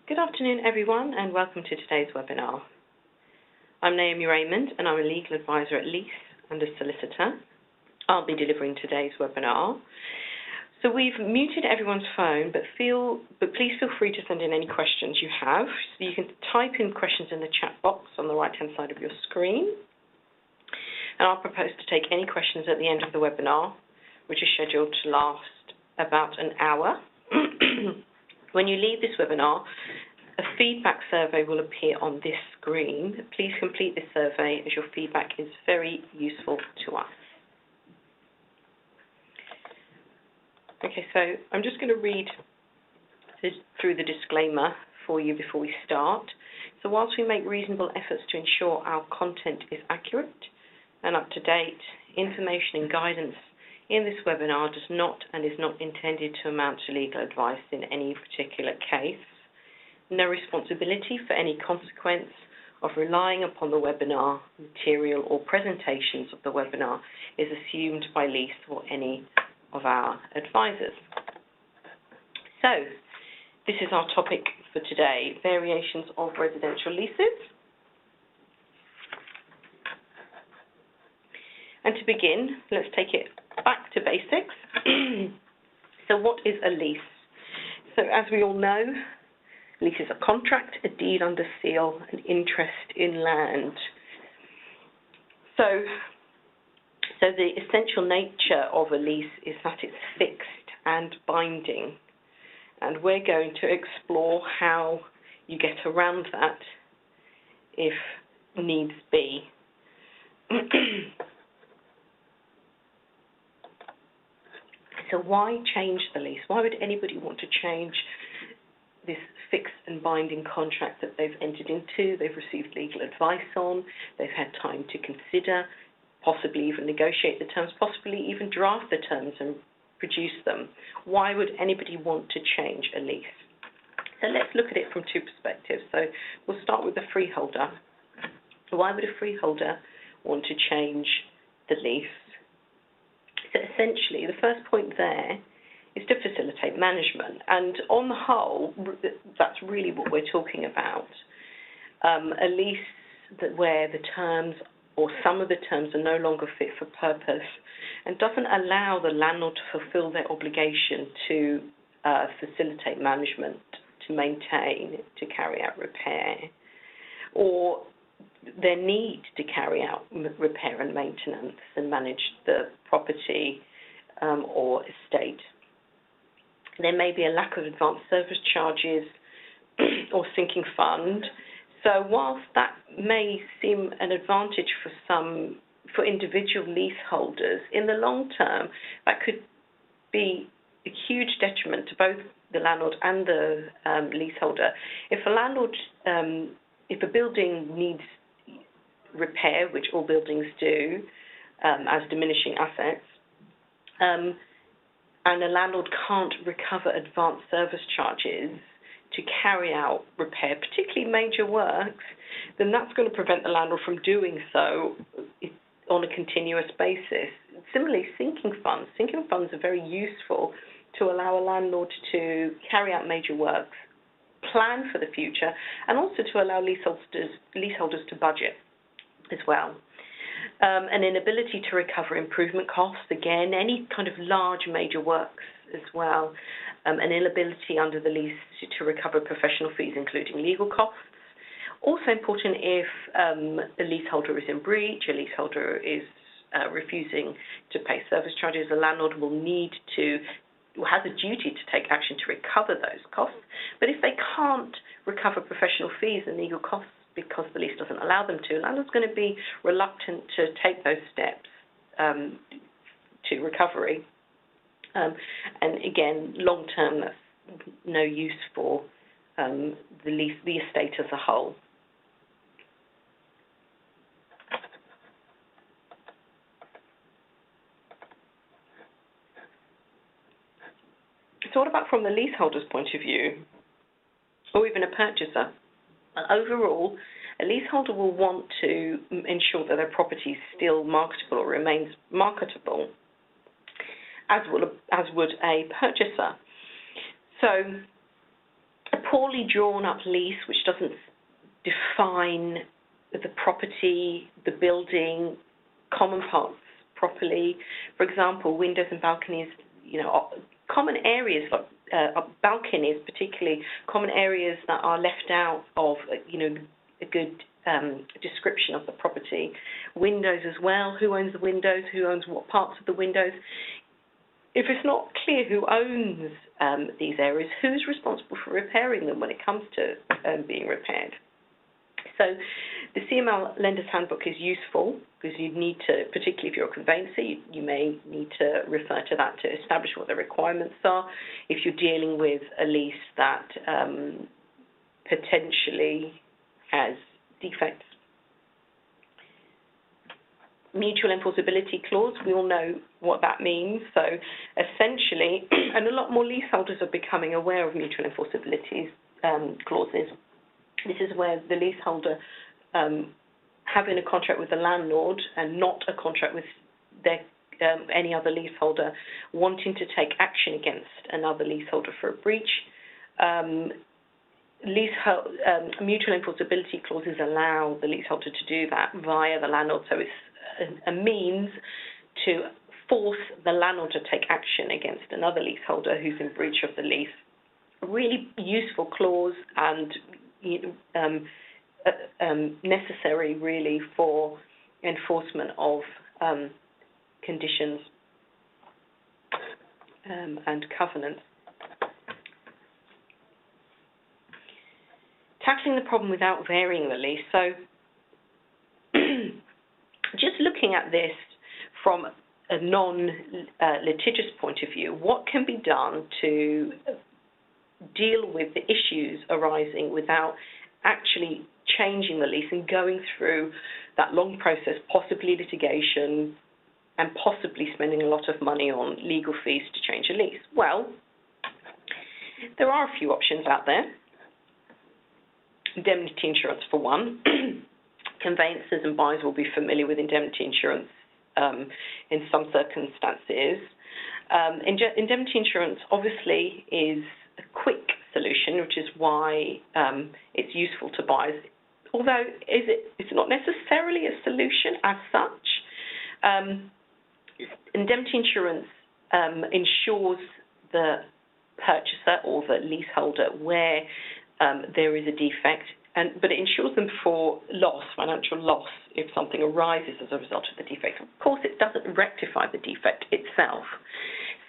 Good afternoon, everyone, and welcome to today's webinar. I'm Naomi Raymond, and I'm a legal advisor at Lease and a solicitor. I'll be delivering today's webinar. So we've muted everyone's phone, but please feel free to send in any questions you have. So you can type in questions in the chat box on the right-hand side of your screen. And I'll propose to take any questions at the end of the webinar, which is scheduled to last about an hour. When you leave this webinar, a feedback survey will appear on this screen. Please complete this survey as your feedback is very useful to us. Okay, so I'm just going to read through the disclaimer for you before we start. So whilst we make reasonable efforts to ensure our content is accurate and up to date, information and guidance in this webinar does not and is not intended to amount to legal advice in any particular case. No responsibility for any consequence of relying upon the webinar material or presentations of the webinar is assumed by Lease or any of our advisors. So, this is our topic for today, variations of residential leases. And to begin, let's take it back to basics. So what is a lease? So as we all know, lease is a contract, a deed under seal, an interest in land. So the essential nature of a lease is that it's fixed and binding. And we're going to explore how you get around that if needs be. So why change the lease? Why would anybody want to change this fixed and binding contract that they've entered into, they've received legal advice on, they've had time to consider, possibly even negotiate the terms, possibly even draft the terms and produce them? Why would anybody want to change a lease? So let's look at it from two perspectives. So we'll start with the freeholder. Why would a freeholder want to change the lease? So essentially, the first point there is to facilitate management. And on the whole, that's really what we're talking about. A lease where the terms or some of the terms are no longer fit for purpose and doesn't allow the landlord to fulfill their obligation to facilitate management, to maintain, to carry out repair, or their need to carry out repair and maintenance and manage the property or estate. There may be a lack of advanced service charges or sinking fund. So whilst that may seem an advantage for individual leaseholders, in the long term, that could be a huge detriment to both the landlord and the leaseholder. If a building needs repair, which all buildings do, as diminishing assets, and a landlord can't recover advanced service charges to carry out repair, particularly major works, then that's going to prevent the landlord from doing so on a continuous basis. Similarly, sinking funds. Sinking funds are very useful to allow a landlord to carry out major works, plan for the future, and also to allow leaseholders to budget as well. An inability to recover improvement costs, again, any kind of large major works as well. An inability under the lease to recover professional fees, including legal costs. Also important if a leaseholder is in breach, a leaseholder is refusing to pay service charges, the landlord has a duty to take action to recover those costs. But if they can't recover professional fees and legal costs because the lease doesn't allow them to, the landlord's going to be reluctant to take those steps to recovery. And again, long term, that's no use for the estate as a whole. So what about from the leaseholder's point of view, or even a purchaser? Overall, a leaseholder will want to ensure that their property is still marketable or remains marketable, as would a purchaser. So a poorly drawn up lease which doesn't define the property, the building, common parts properly. For example, windows and balconies, common areas like balconies, particularly common areas that are left out of, a good description of the property. Windows as well, who owns the windows, who owns what parts of the windows. If it's not clear who owns these areas, who's responsible for repairing them when it comes to being repaired? So the CML Lender's Handbook is useful because you need to, particularly if you're a conveyancer, you may need to refer to that to establish what the requirements are. If you're dealing with a lease that potentially has defects. Mutual enforceability clause, we all know what that means. So essentially, and a lot more leaseholders are becoming aware of mutual enforceability clauses. This is where the leaseholder having a contract with the landlord and not a contract with their any other leaseholder wanting to take action against another leaseholder for a breach. Mutual enforceability clauses allow the leaseholder to do that via the landlord, so it's a means to force the landlord to take action against another leaseholder who's in breach of the lease. A really useful clause and necessary really for enforcement of conditions and covenants. Tackling the problem without varying the lease. So just looking at this from a non-litigious point of view, what can be done to deal with the issues arising without actually changing the lease and going through that long process, possibly litigation, and possibly spending a lot of money on legal fees to change a lease? Well, there are a few options out there. Indemnity insurance for one. Conveyancers and buyers will be familiar with indemnity insurance in some circumstances. Indemnity insurance obviously is a quick solution, which is why it's useful to buyers. Although it's not necessarily a solution as such. Indemnity insurance insures the purchaser or the leaseholder where there is a defect, but it insures them for loss, financial loss, if something arises as a result of the defect. Of course, it doesn't rectify the defect itself.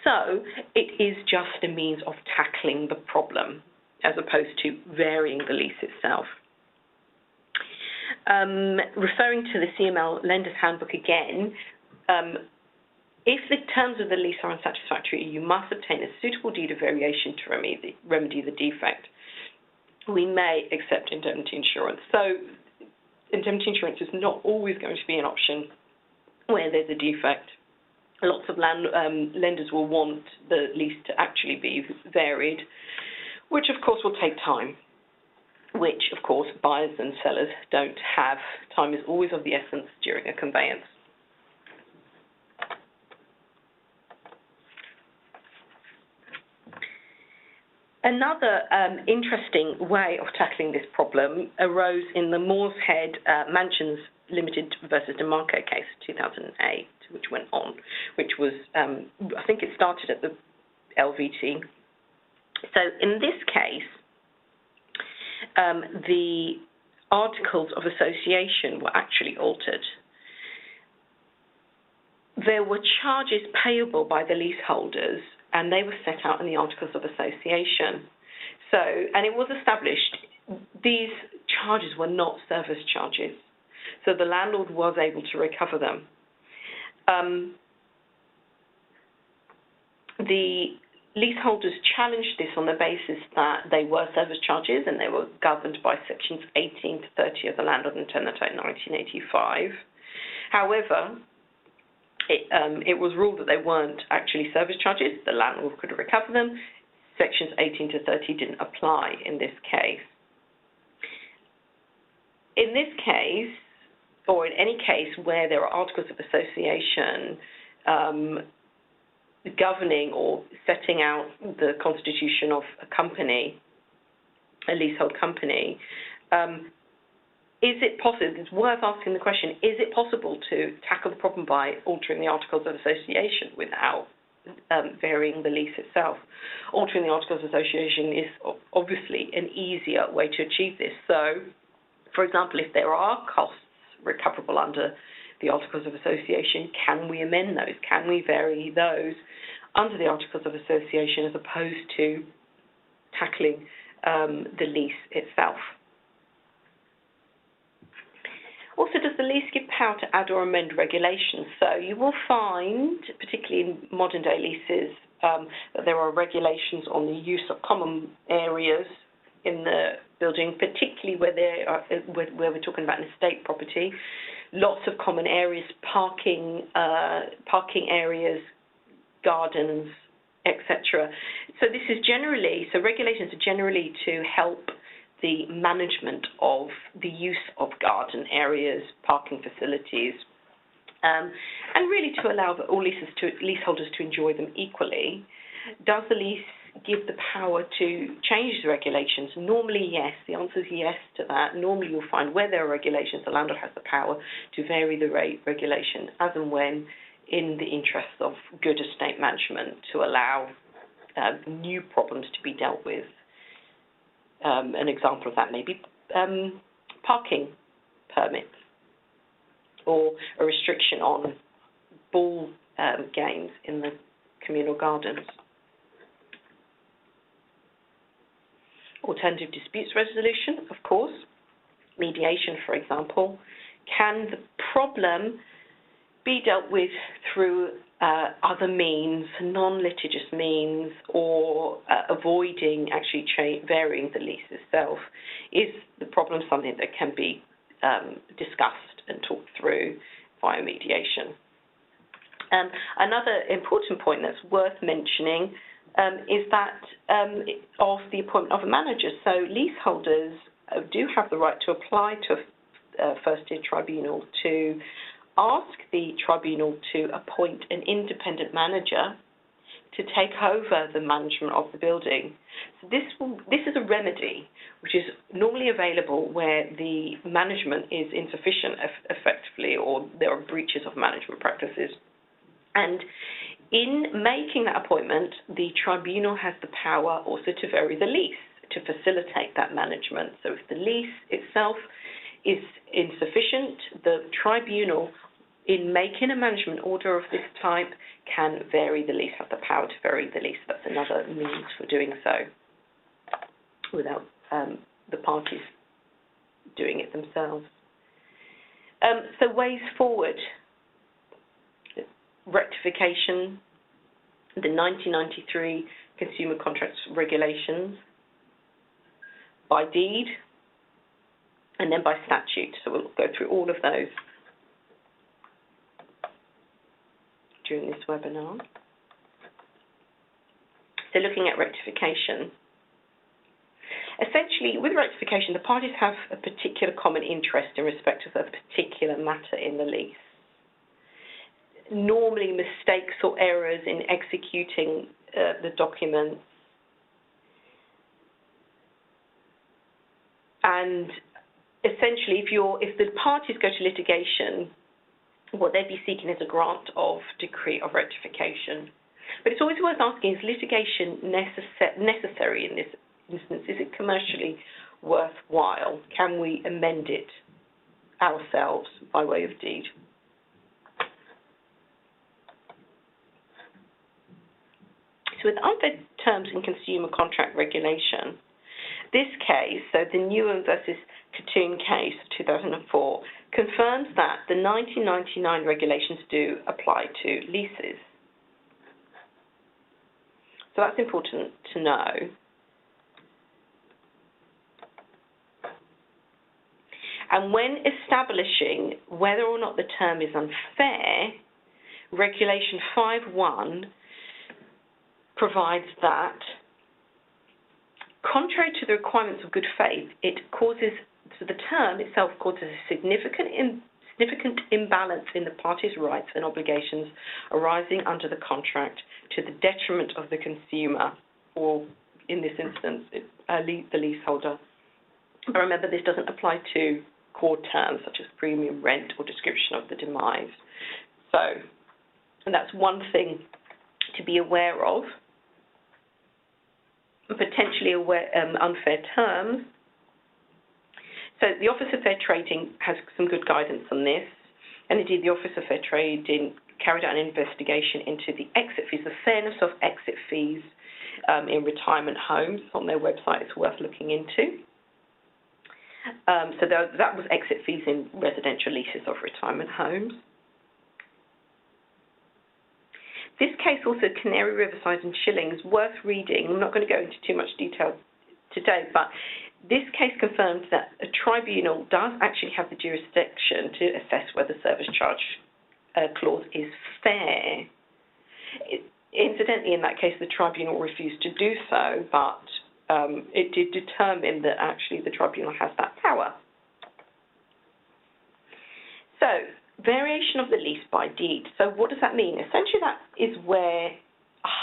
So it is just a means of tackling the problem as opposed to varying the lease itself. Referring to the CML Lender's Handbook again, if the terms of the lease are unsatisfactory, you must obtain a suitable deed of variation to remedy the defect. We may accept indemnity insurance. So indemnity insurance is not always going to be an option where there's a defect. Lots of lenders will want the lease to actually be varied, which of course will take time, which of course buyers and sellers don't have. Time is always of the essence during a conveyance. Another interesting way of tackling this problem arose in the Moorshead Mansions Limited versus DeMarco case, 2008, which went on, which was, I think it started at the LVT. So in this case, the articles of association were actually altered. There were charges payable by the leaseholders, and they were set out in the Articles of Association. So, and it was established, these charges were not service charges. So the landlord was able to recover them. The leaseholders challenged this on the basis that they were service charges and they were governed by sections 18 to 30 of the Landlord and Tenant Act 1985. However, it was ruled that they weren't actually service charges. The landlord could recover them. Sections 18 to 30 didn't apply in this case. In this case, or in any case where there are articles of association governing or setting out the constitution of a company, a leasehold company, is it possible, it's worth asking the question, is it possible to tackle the problem by altering the Articles of Association without varying the lease itself? Altering the Articles of Association is obviously an easier way to achieve this. So, for example, if there are costs recoverable under the Articles of Association, can we amend those? Can we vary those under the Articles of Association as opposed to tackling the lease itself? Also, does the lease give power to add or amend regulations? So you will find, particularly in modern day leases, that there are regulations on the use of common areas in the building, particularly where we're talking about an estate property. Lots of common areas, parking areas, gardens, etc. So regulations are generally to help the management of the use of garden areas, parking facilities, and really to allow all leaseholders to enjoy them equally. Does the lease give the power to change the regulations? Normally, yes. The answer is yes to that. Normally, you'll find where there are regulations, the landlord has the power to vary the regulation as and when, in the interests of good estate management, to allow new problems to be dealt with. An example of that may be parking permits or a restriction on ball games in the communal gardens. Alternative disputes resolution, of course. Mediation, for example. Can the problem be dealt with through other means, non-litigious means, or avoiding actually varying the lease itself? Is the problem something that can be discussed and talked through via mediation? Another important point that's worth mentioning is that of the appointment of a manager. So leaseholders do have the right to apply to a first-tier tribunal to ask the tribunal to appoint an independent manager to take over the management of the building. So this is a remedy which is normally available where the management is insufficient effectively, or there are breaches of management practices. And in making that appointment, the tribunal has the power also to vary the lease to facilitate that management. So if the lease itself is insufficient, the tribunal, in making a management order of this type, can vary the lease, have the power to vary the lease. That's another means for doing so without the parties doing it themselves. So ways forward. Rectification, the 1993 Consumer Contracts Regulations, by deed, and then by statute. So we'll go through all of those during this webinar. So looking at rectification. Essentially, with rectification, the parties have a particular common interest in respect of a particular matter in the lease. Normally, mistakes or errors in executing the documents, and essentially, if the parties go to litigation, what they'd be seeking is a grant of decree of rectification. But it's always worth asking, is litigation necessary in this instance? Is it commercially worthwhile? Can we amend it ourselves by way of deed? So with unfair terms in consumer contract regulation, this case, so the Newham versus Katoon case of 2004, confirms that the 1999 regulations do apply to leases. So that's important to know. And when establishing whether or not the term is unfair, Regulation 5.1 provides that, contrary to the requirements of good faith, so the term itself causes a significant imbalance in the parties' rights and obligations arising under the contract to the detriment of the consumer, or in this instance, the leaseholder. And remember, this doesn't apply to core terms such as premium rent or description of the demise. So, and that's one thing to be aware of. Potentially unfair terms. So the Office of Fair Trading has some good guidance on this, and indeed the Office of Fair Trading carried out an investigation into the exit fees, the fairness of exit fees in retirement homes. On their website, it's worth looking into. So that was exit fees in residential leases of retirement homes. This case also, Canary Riverside and Shillings, worth reading. I'm not going to go into too much detail today, but this case confirms that a tribunal does actually have the jurisdiction to assess whether service charge clause is fair. Incidentally, in that case, the tribunal refused to do so, but it did determine that actually the tribunal has that power. So, variation of the lease by deed. So what does that mean? Essentially, that is where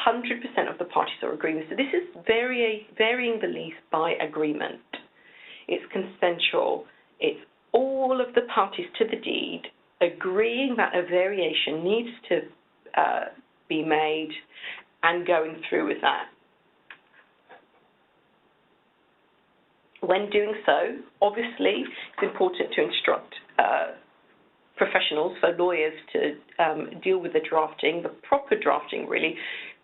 100% of the parties are agreeing. So this is varying the lease by agreement. It's consensual. It's all of the parties to the deed agreeing that a variation needs to be made and going through with that. When doing so, obviously, it's important to instruct professionals, so lawyers, to deal with the drafting, the proper drafting, really.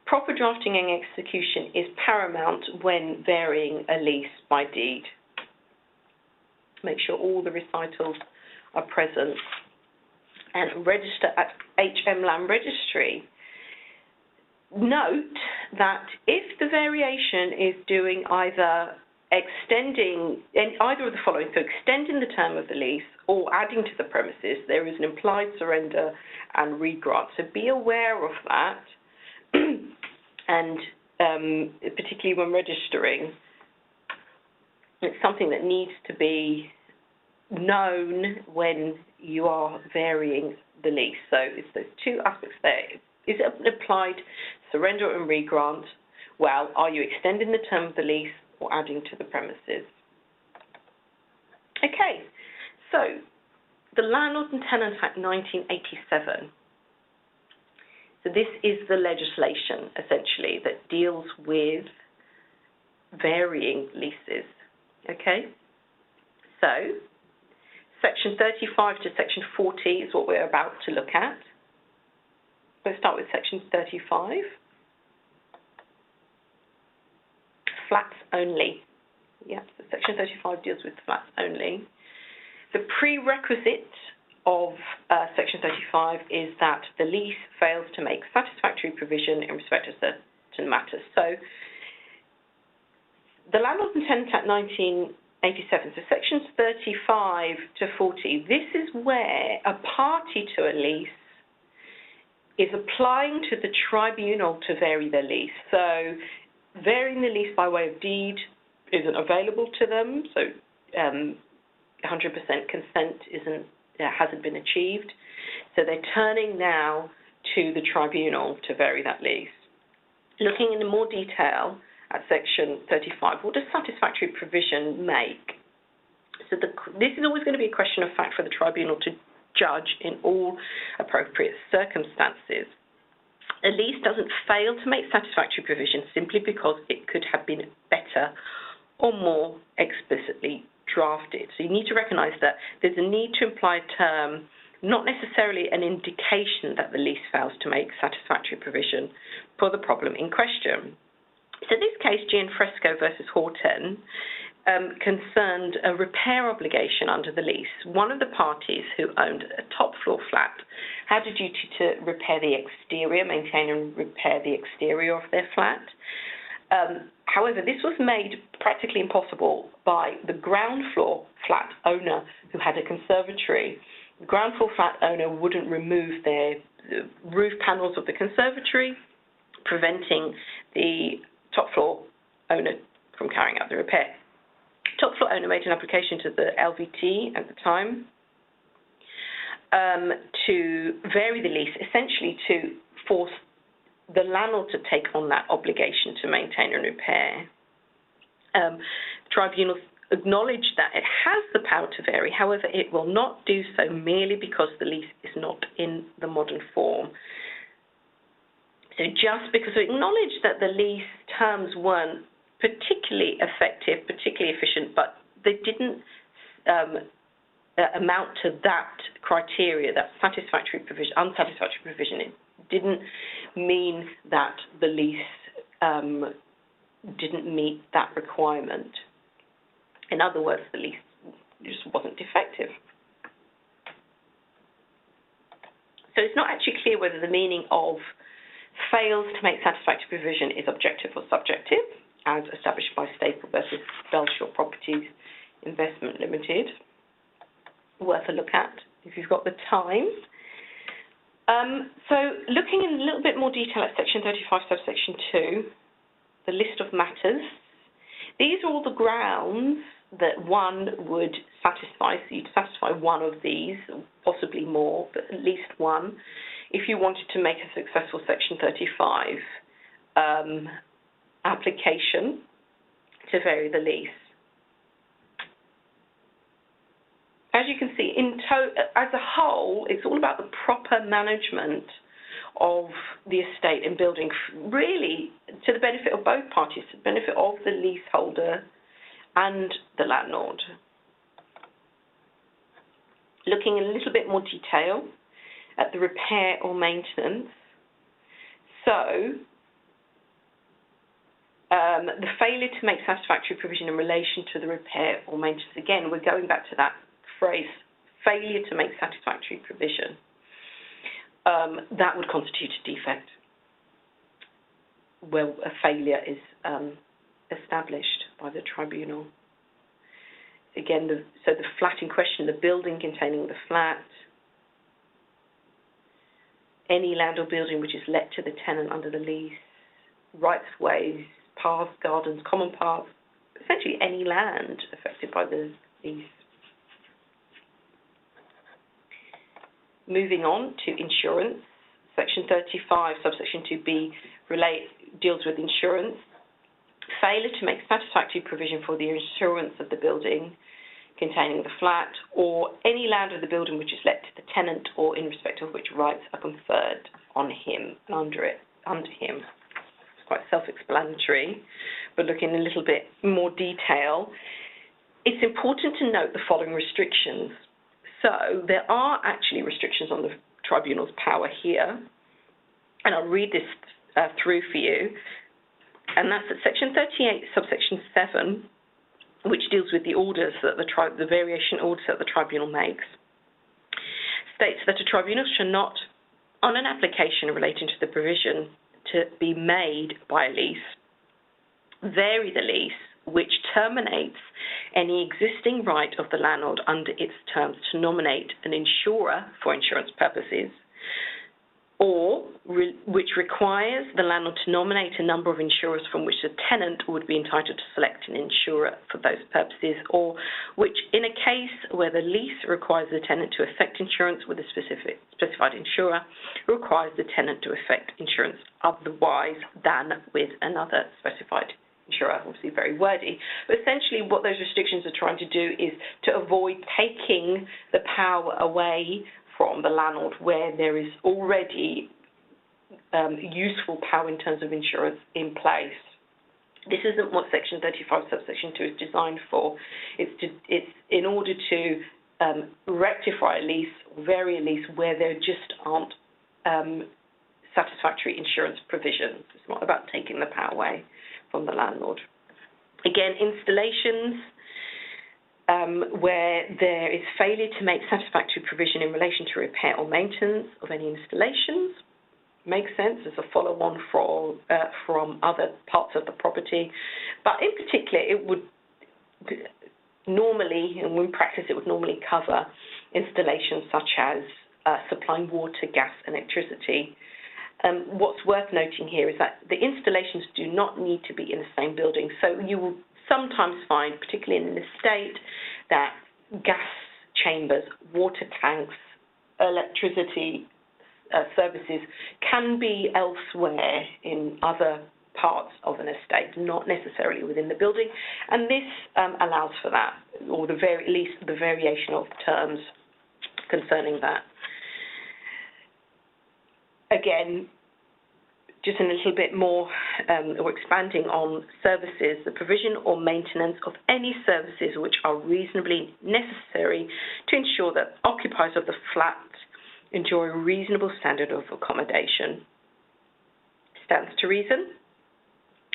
Proper drafting and execution is paramount when varying a lease by deed. Make sure all the recitals are present and register at HM Land Registry. Note that if the variation is doing either of the following, so extending the term of the lease or adding to the premises, there is an implied surrender and regrant. So be aware of that, and particularly when registering, it's something that needs to be known when you are varying the lease. So it's those two aspects there. Is it an applied surrender and regrant? Well, are you extending the term of the lease or adding to the premises? Okay, so the Landlord and Tenant Act 1987. So this is the legislation, essentially, that deals with varying leases, okay? So Section 35 to Section 40 is what we're about to look at. Let's start with Section 35. Flats only. Yeah, so Section 35 deals with flats only. The prerequisite of Section 35 is that the lease fails to make satisfactory provision in respect of certain matters. So the Landlord and Tenant Act 1987, so Sections 35 to 40, this is where a party to a lease is applying to the tribunal to vary their lease. So varying the lease by way of deed isn't available to them, so 100% consent hasn't been achieved. So they're turning now to the tribunal to vary that lease. Looking in more detail at Section 35, what does satisfactory provision make? So this is always going to be a question of fact for the tribunal to judge in all appropriate circumstances. A lease doesn't fail to make satisfactory provision simply because it could have been better or more explicitly drafted. So you need to recognise that there's a need to imply a term, not necessarily an indication that the lease fails to make satisfactory provision for the problem in question. So this case, Gianfresco versus Horten, concerned a repair obligation under the lease. One of the parties who owned a top floor flat had a duty to repair the exterior, maintain and repair the exterior of their flat. However, this was made practically impossible by the ground floor flat owner who had a conservatory. The ground floor flat owner wouldn't remove the roof panels of the conservatory, preventing the top floor owner from carrying out the repair. Top floor owner made an application to the LVT at the time to vary the lease, essentially to force the landlord to take on that obligation to maintain and repair. Tribunals acknowledge that it has the power to vary, however, it will not do so merely because the lease is not in the modern form. So just because we acknowledge that the lease terms weren't particularly effective, particularly efficient, but they didn't amount to that criteria, that satisfactory provision, unsatisfactory provision, it didn't mean that the lease didn't meet that requirement. In other words, the lease just wasn't effective. So it's not actually clear whether the meaning of fails to make satisfactory provision is objective or subjective, as established by Staple versus Belshaw Properties Investment Limited. Worth a look at if you've got the time. So looking in a little bit more detail at section 35, subsection 2, the list of matters. These are all the grounds that one would satisfy, so you'd satisfy one of these, possibly more, but at least one, if you wanted to make a successful section 35 application to vary the lease. As you can see, as a whole, it's all about the proper management of the estate and building, really to the benefit of both parties, to the benefit of the leaseholder and the landlord. Looking in a little bit more detail at the repair or maintenance. So, the failure to make satisfactory provision in relation to the repair or maintenance. Again, we're going back to that phrase, failure to make satisfactory provision. That would constitute a defect where a failure is established by the tribunal. Again, so the flat in question, the building containing the flat, any land or building which is let to the tenant under the lease, rights of ways, paths, gardens, common paths, essentially any land affected by the lease. Moving on to insurance, section 35, subsection 2b deals with insurance. Failure to make satisfactory provision for the insurance of the building containing the flat or any land of the building which is let to the tenant or in respect of which rights are conferred on him and under him. It's quite self-explanatory, but looking in a little bit more detail, it's important to note the following restrictions. So there are actually restrictions on the tribunal's power here, and I'll read this through for you. And that's at section 38, subsection 7, which deals with the orders that the variation orders that the tribunal makes, states that a tribunal shall not, on an application relating to the provision to be made by a lease, vary the lease which terminates any existing right of the landlord under its terms to nominate an insurer for insurance purposes, or which requires the landlord to nominate a number of insurers from which the tenant would be entitled to select an insurer for those purposes, or which, in a case where the lease requires the tenant to effect insurance with a specified insurer, requires the tenant to effect insurance otherwise than with another specified insurer. Obviously very wordy, but essentially what those restrictions are trying to do is to avoid taking the power away from the landlord where there is already useful power in terms of insurance in place. This isn't what section 35 subsection 2 is designed for. It's in order to rectify a lease, vary a lease where there just aren't satisfactory insurance provisions. It's not about taking the power away from the landlord. Again, installations where there is failure to make satisfactory provision in relation to repair or maintenance of any installations. Makes sense as a follow-on from other parts of the property. But in particular, it would normally, and in practice, it would normally cover installations such as supplying water, gas, and electricity. What's worth noting here is that the installations do not need to be in the same building. So you will sometimes find, particularly in an estate, that gas chambers, water tanks, electricity services can be elsewhere in other parts of an estate, not necessarily within the building, and this allows for that, or at least the variation of terms concerning that. Again, just a little bit more, or expanding on services, the provision or maintenance of any services which are reasonably necessary to ensure that occupiers of the flat enjoy a reasonable standard of accommodation. Stands to reason,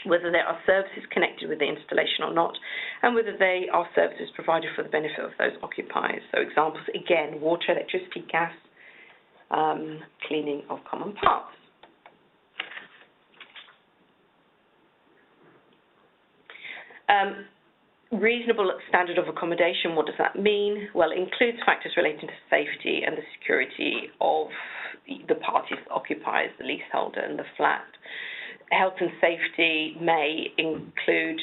whether there are services connected with the installation or not, and whether they are services provided for the benefit of those occupiers. So examples, again, water, electricity, gas, cleaning of common parts. Reasonable standard of accommodation, what does that mean? Well, it includes factors relating to safety and the security of the parties, occupiers, the leaseholder and the flat. Health and safety may include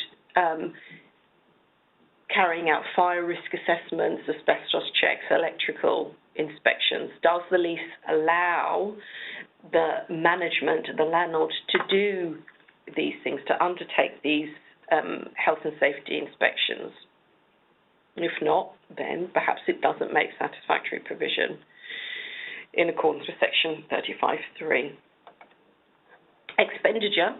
carrying out fire risk assessments, asbestos checks, electrical inspections. Does the lease allow the management, the landlord, to do these things, to undertake these health and safety inspections? If not, then perhaps it doesn't make satisfactory provision in accordance with section 35(3). Expenditure.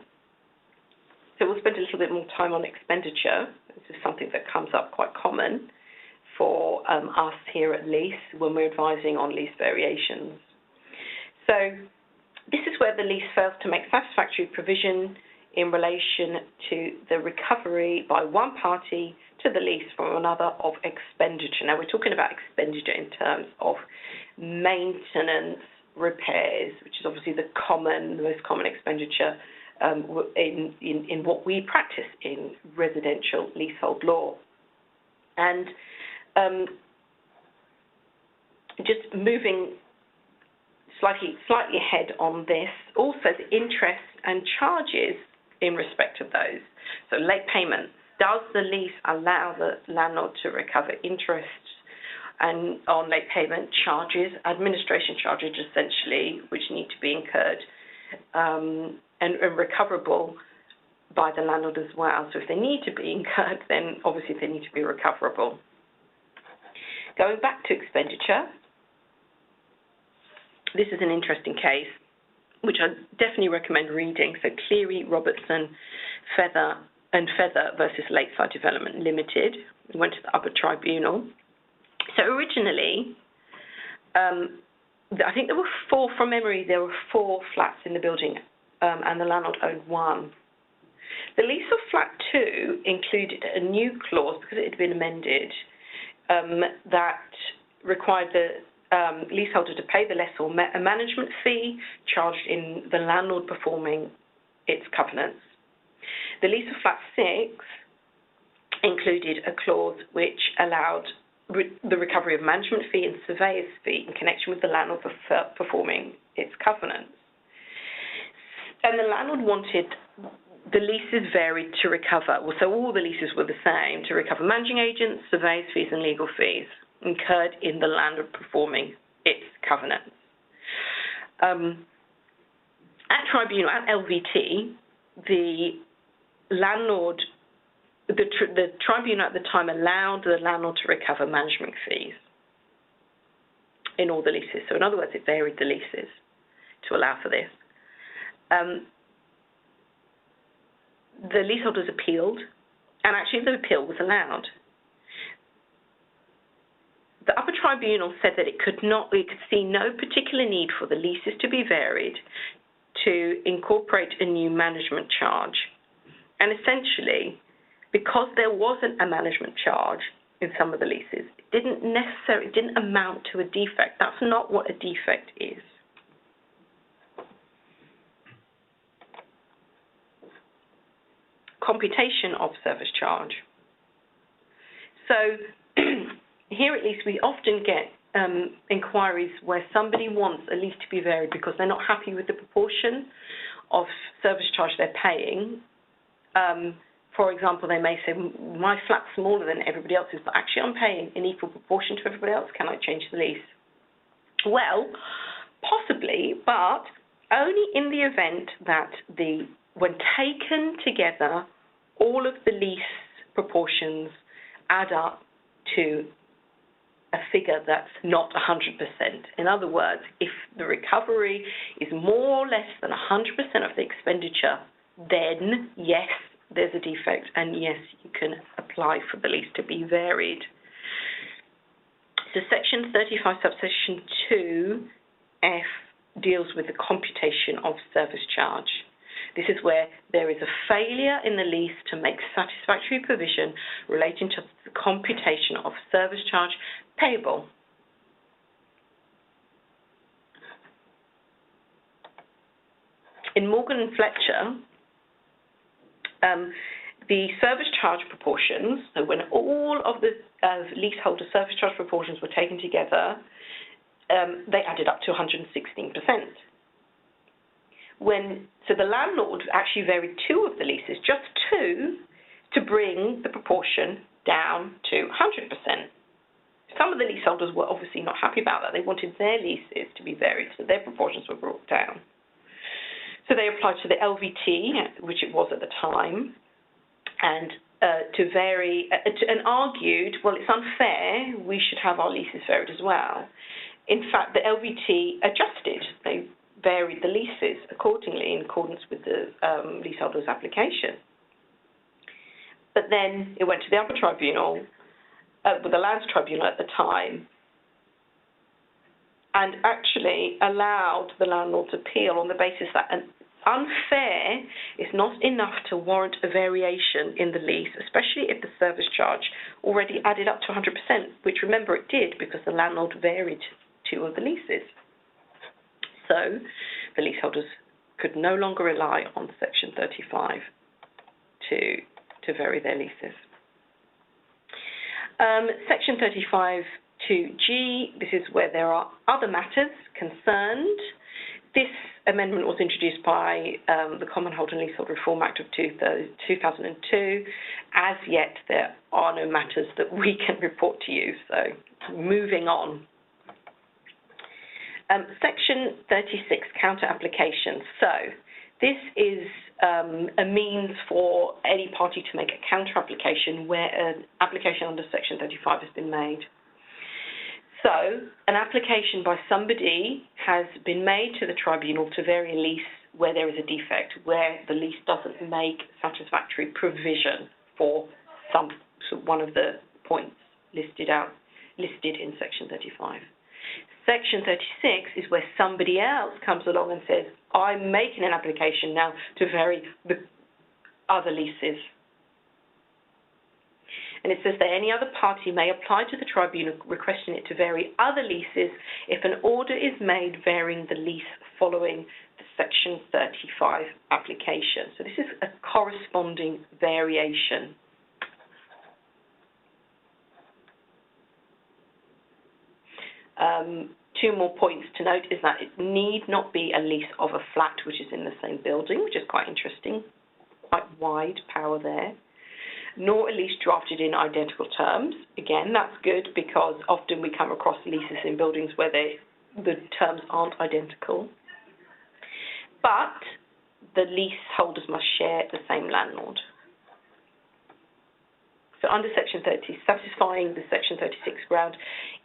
So we'll spend a little bit more time on expenditure. This is something that comes up quite common for us here at lease when we're advising on lease variations. So this is where the lease fails to make satisfactory provision in relation to the recovery by one party to the lease from another of expenditure. Now, we're talking about expenditure in terms of maintenance, repairs, which is obviously the most common expenditure in what we practice in residential leasehold law. And just moving slightly ahead on this, also the interest and charges in respect of those. So late payment. Does the lease allow the landlord to recover interest and on late payment charges, administration charges essentially, which need to be incurred and recoverable by the landlord as well? So if they need to be incurred, then obviously they need to be recoverable. Going back to expenditure, this is an interesting case, which I definitely recommend reading. So Cleary, Robertson, Feather versus Lakeside Development Limited. We went to the upper tribunal. So originally, I think there were four, from memory, there were 4 flats in the building, and the landlord owned 1. The lease of flat 2 included a new clause, because it had been amended, that required the leaseholder to pay the lessor a management fee charged in the landlord performing its covenants. The lease of flat 6 included a clause which allowed the recovery of management fee and surveyor's fee in connection with the landlord performing its covenants. And the landlord wanted the leases varied to recover, so all the leases were the same, to recover managing agents, surveyor's fees and legal fees incurred in the landlord performing its covenants. At tribunal, at LVT, the landlord, the tribunal at the time allowed the landlord to recover management fees in all the leases. So in other words, it varied the leases to allow for this. The leaseholders appealed, and actually the appeal was allowed. The upper tribunal said that it could see no particular need for the leases to be varied to incorporate a new management charge. And essentially, because there wasn't a management charge in some of the leases, it didn't amount to a defect. That's not what a defect is. Computation of service charge. So here at least we often get inquiries where somebody wants a lease to be varied because they're not happy with the proportion of service charge they're paying. For example, they may say, my flat's smaller than everybody else's, but actually I'm paying in equal proportion to everybody else. Can I change the lease? Well, possibly, but only in the event that the when taken together, all of the lease proportions add up to a figure that's not 100%. In other words, if the recovery is more or less than 100% of the expenditure, then yes, there's a defect, and yes, you can apply for the lease to be varied. So Section 35, subsection 2F deals with the computation of service charge. This is where there is a failure in the lease to make satisfactory provision relating to the computation of service charge payable. In Morgan and Fletcher, the service charge proportions, so when all of the leaseholder service charge proportions were taken together, they added up to 116%. So the landlord actually varied two of the leases, just two, to bring the proportion down to 100%. Some of the leaseholders were obviously not happy about that. They wanted their leases to be varied, so their proportions were brought down. So they applied to the LVT, which it was at the time, and to vary, and argued, well, it's unfair, we should have our leases varied as well. In fact, the LVT adjusted. They varied the leases accordingly in accordance with the leaseholder's application. But then it went to the upper tribunal, with the Lands Tribunal at the time, and actually allowed the landlord to appeal on the basis that an unfair is not enough to warrant a variation in the lease, especially if the service charge already added up to 100%, which, remember, it did because the landlord varied two of the leases. So the leaseholders could no longer rely on Section 35 to vary their leases. Section 35(2)G, this is where there are other matters concerned. This amendment was introduced by the Commonhold and Leasehold Reform Act of 2002. As yet, there are no matters that we can report to you, so moving on. Section 36, counter application. So this is a means for any party to make a counter application where an application under Section 35 has been made. So an application by somebody has been made to the tribunal to vary a lease where there is a defect, where the lease doesn't make satisfactory provision for one of the points listed in Section 35. Section 36 is where somebody else comes along and says, I'm making an application now to vary the other leases. And it says that any other party may apply to the tribunal requesting it to vary other leases if an order is made varying the lease following the Section 35 application. So this is a corresponding variation. Two more points to note is that it need not be a lease of a flat which is in the same building, which is quite interesting, quite wide power there, nor a lease drafted in identical terms. Again, that's good because often we come across leases in buildings where the terms aren't identical. But the leaseholders must share the same landlord. So under Section 30, satisfying the Section 36 ground,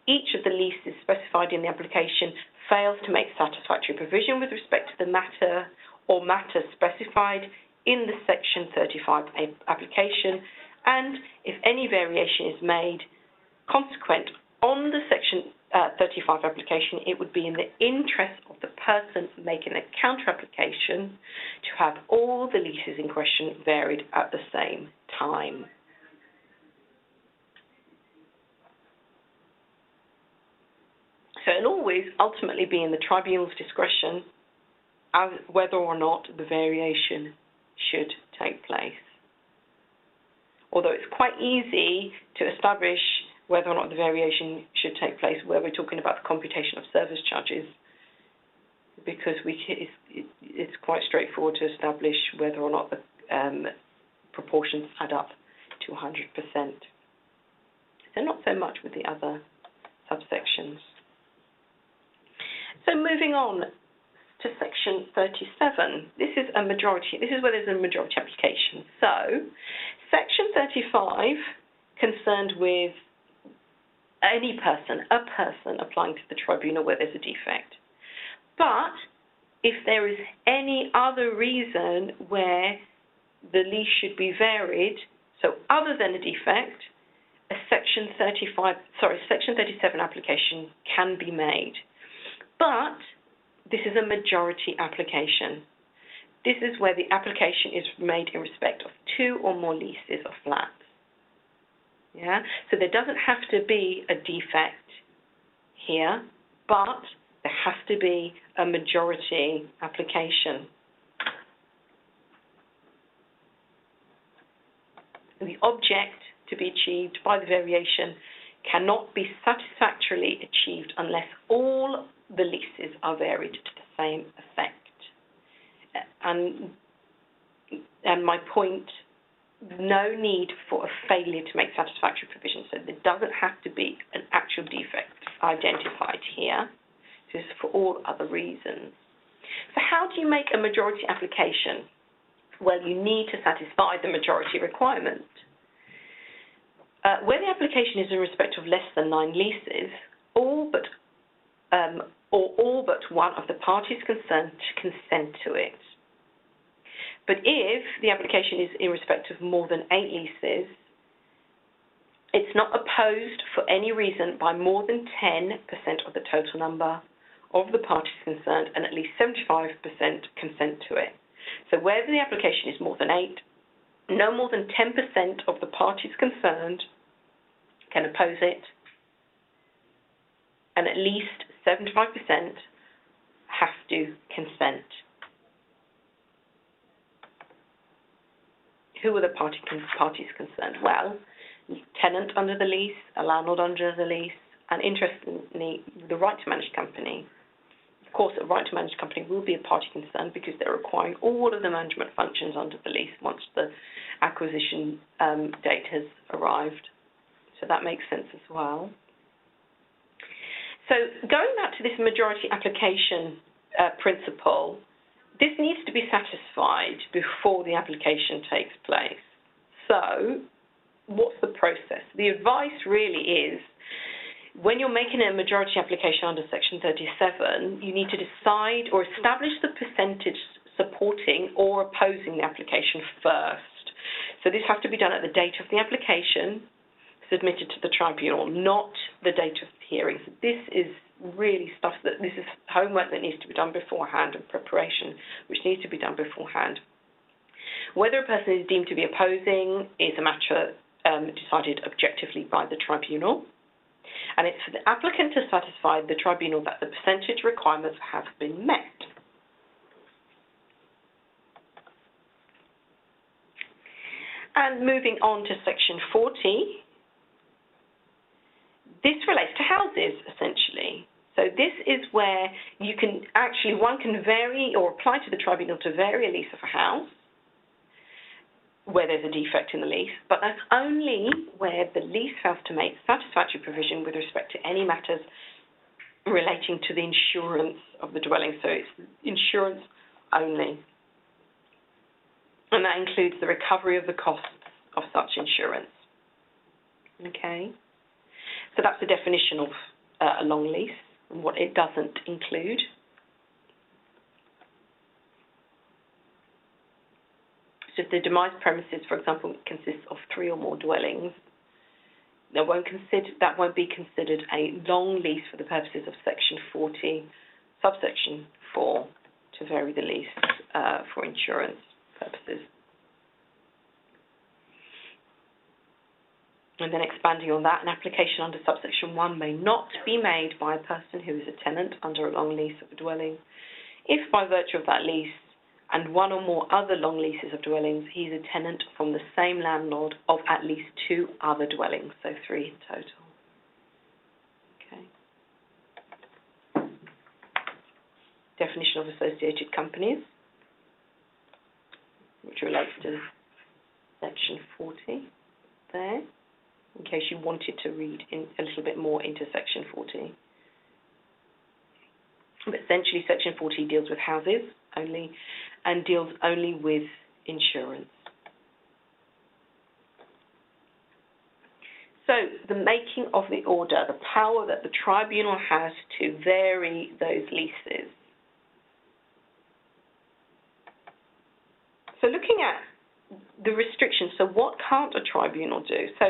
each of the leases specified in the application fails to make satisfactory provision with respect to the matter or matters specified in the Section 35 application, and if any variation is made consequent on the Section 35 application, it would be in the interest of the person making a counter-application to have all the leases in question varied at the same time. So it'll always ultimately be in the tribunal's discretion as whether or not the variation should take place. Although it's quite easy to establish whether or not the variation should take place where we're talking about the computation of service charges, because it's quite straightforward to establish whether or not the proportions add up to 100%. So not so much with the other subsections. So moving on, to section 37. This is a majority, this is where there's a majority application. So, section 35, concerned with any person, a person applying to the tribunal where there's a defect. But if there is any other reason where the lease should be varied, so other than a defect, a section 37 application can be made. But this is a majority application. This is where the application is made in respect of 2 or more leases of flats. Yeah? So there doesn't have to be a defect here, but there has to be a majority application. The object to be achieved by the variation cannot be satisfactorily achieved unless all the leases are varied to the same effect. And my point, no need for a failure to make satisfactory provision. So there doesn't have to be an actual defect identified here. This is for all other reasons. So how do you make a majority application? Well, you need to satisfy the majority requirement. Where the application is in respect of less than 9 leases, all but one of the parties concerned to consent to it. But if the application is in respect of more than 8 leases, it's not opposed for any reason by more than 10% of the total number of the parties concerned and at least 75% consent to it. So where the application is more than 8, no more than 10% of the parties concerned can oppose it, and at least 75% have to consent. Who are the parties concerned? Well, tenant under the lease, a landlord under the lease, and interestingly, the right to manage company. Of course, a right to manage company will be a party concerned because they're requiring all of the management functions under the lease once the acquisition date has arrived. So that makes sense as well. So going back to this majority application principle, this needs to be satisfied before the application takes place. So what's the process? The advice really is, when you're making a majority application under Section 37, you need to decide or establish the percentage supporting or opposing the application first. So this has to be done at the date of the application submitted to the tribunal, not the date of the hearing. So this is really this is homework that needs to be done beforehand and preparation which needs to be done beforehand. Whether a person is deemed to be opposing is a matter decided objectively by the tribunal, and it's for the applicant to satisfy the tribunal that the percentage requirements have been met. And moving on to Section 40, this relates to houses, essentially. So this is where you can actually, one can vary or apply to the tribunal to vary a lease of a house where there's a defect in the lease, but that's only where the lease fails to make satisfactory provision with respect to any matters relating to the insurance of the dwelling. So it's insurance only. And that includes the recovery of the costs of such insurance. Okay? So that's the definition of a long lease and what it doesn't include. So if the demised premises, for example, consists of 3 or more dwellings, that won't be considered a long lease for the purposes of Section 40, subsection 4, to vary the lease for insurance purposes. And then expanding on that, an application under subsection 1 may not be made by a person who is a tenant under a long lease of a dwelling if by virtue of that lease and 1 or more other long leases of dwellings, he is a tenant from the same landlord of at least 2 other dwellings, so 3 in total. Okay. Definition of associated companies, which relates to Section 40 there, in case you wanted to read in a little bit more into Section 40. But essentially, Section 40 deals with houses only and deals only with insurance. So the making of the order, the power that the tribunal has to vary those leases. So looking at the restrictions, so what can't a tribunal do? So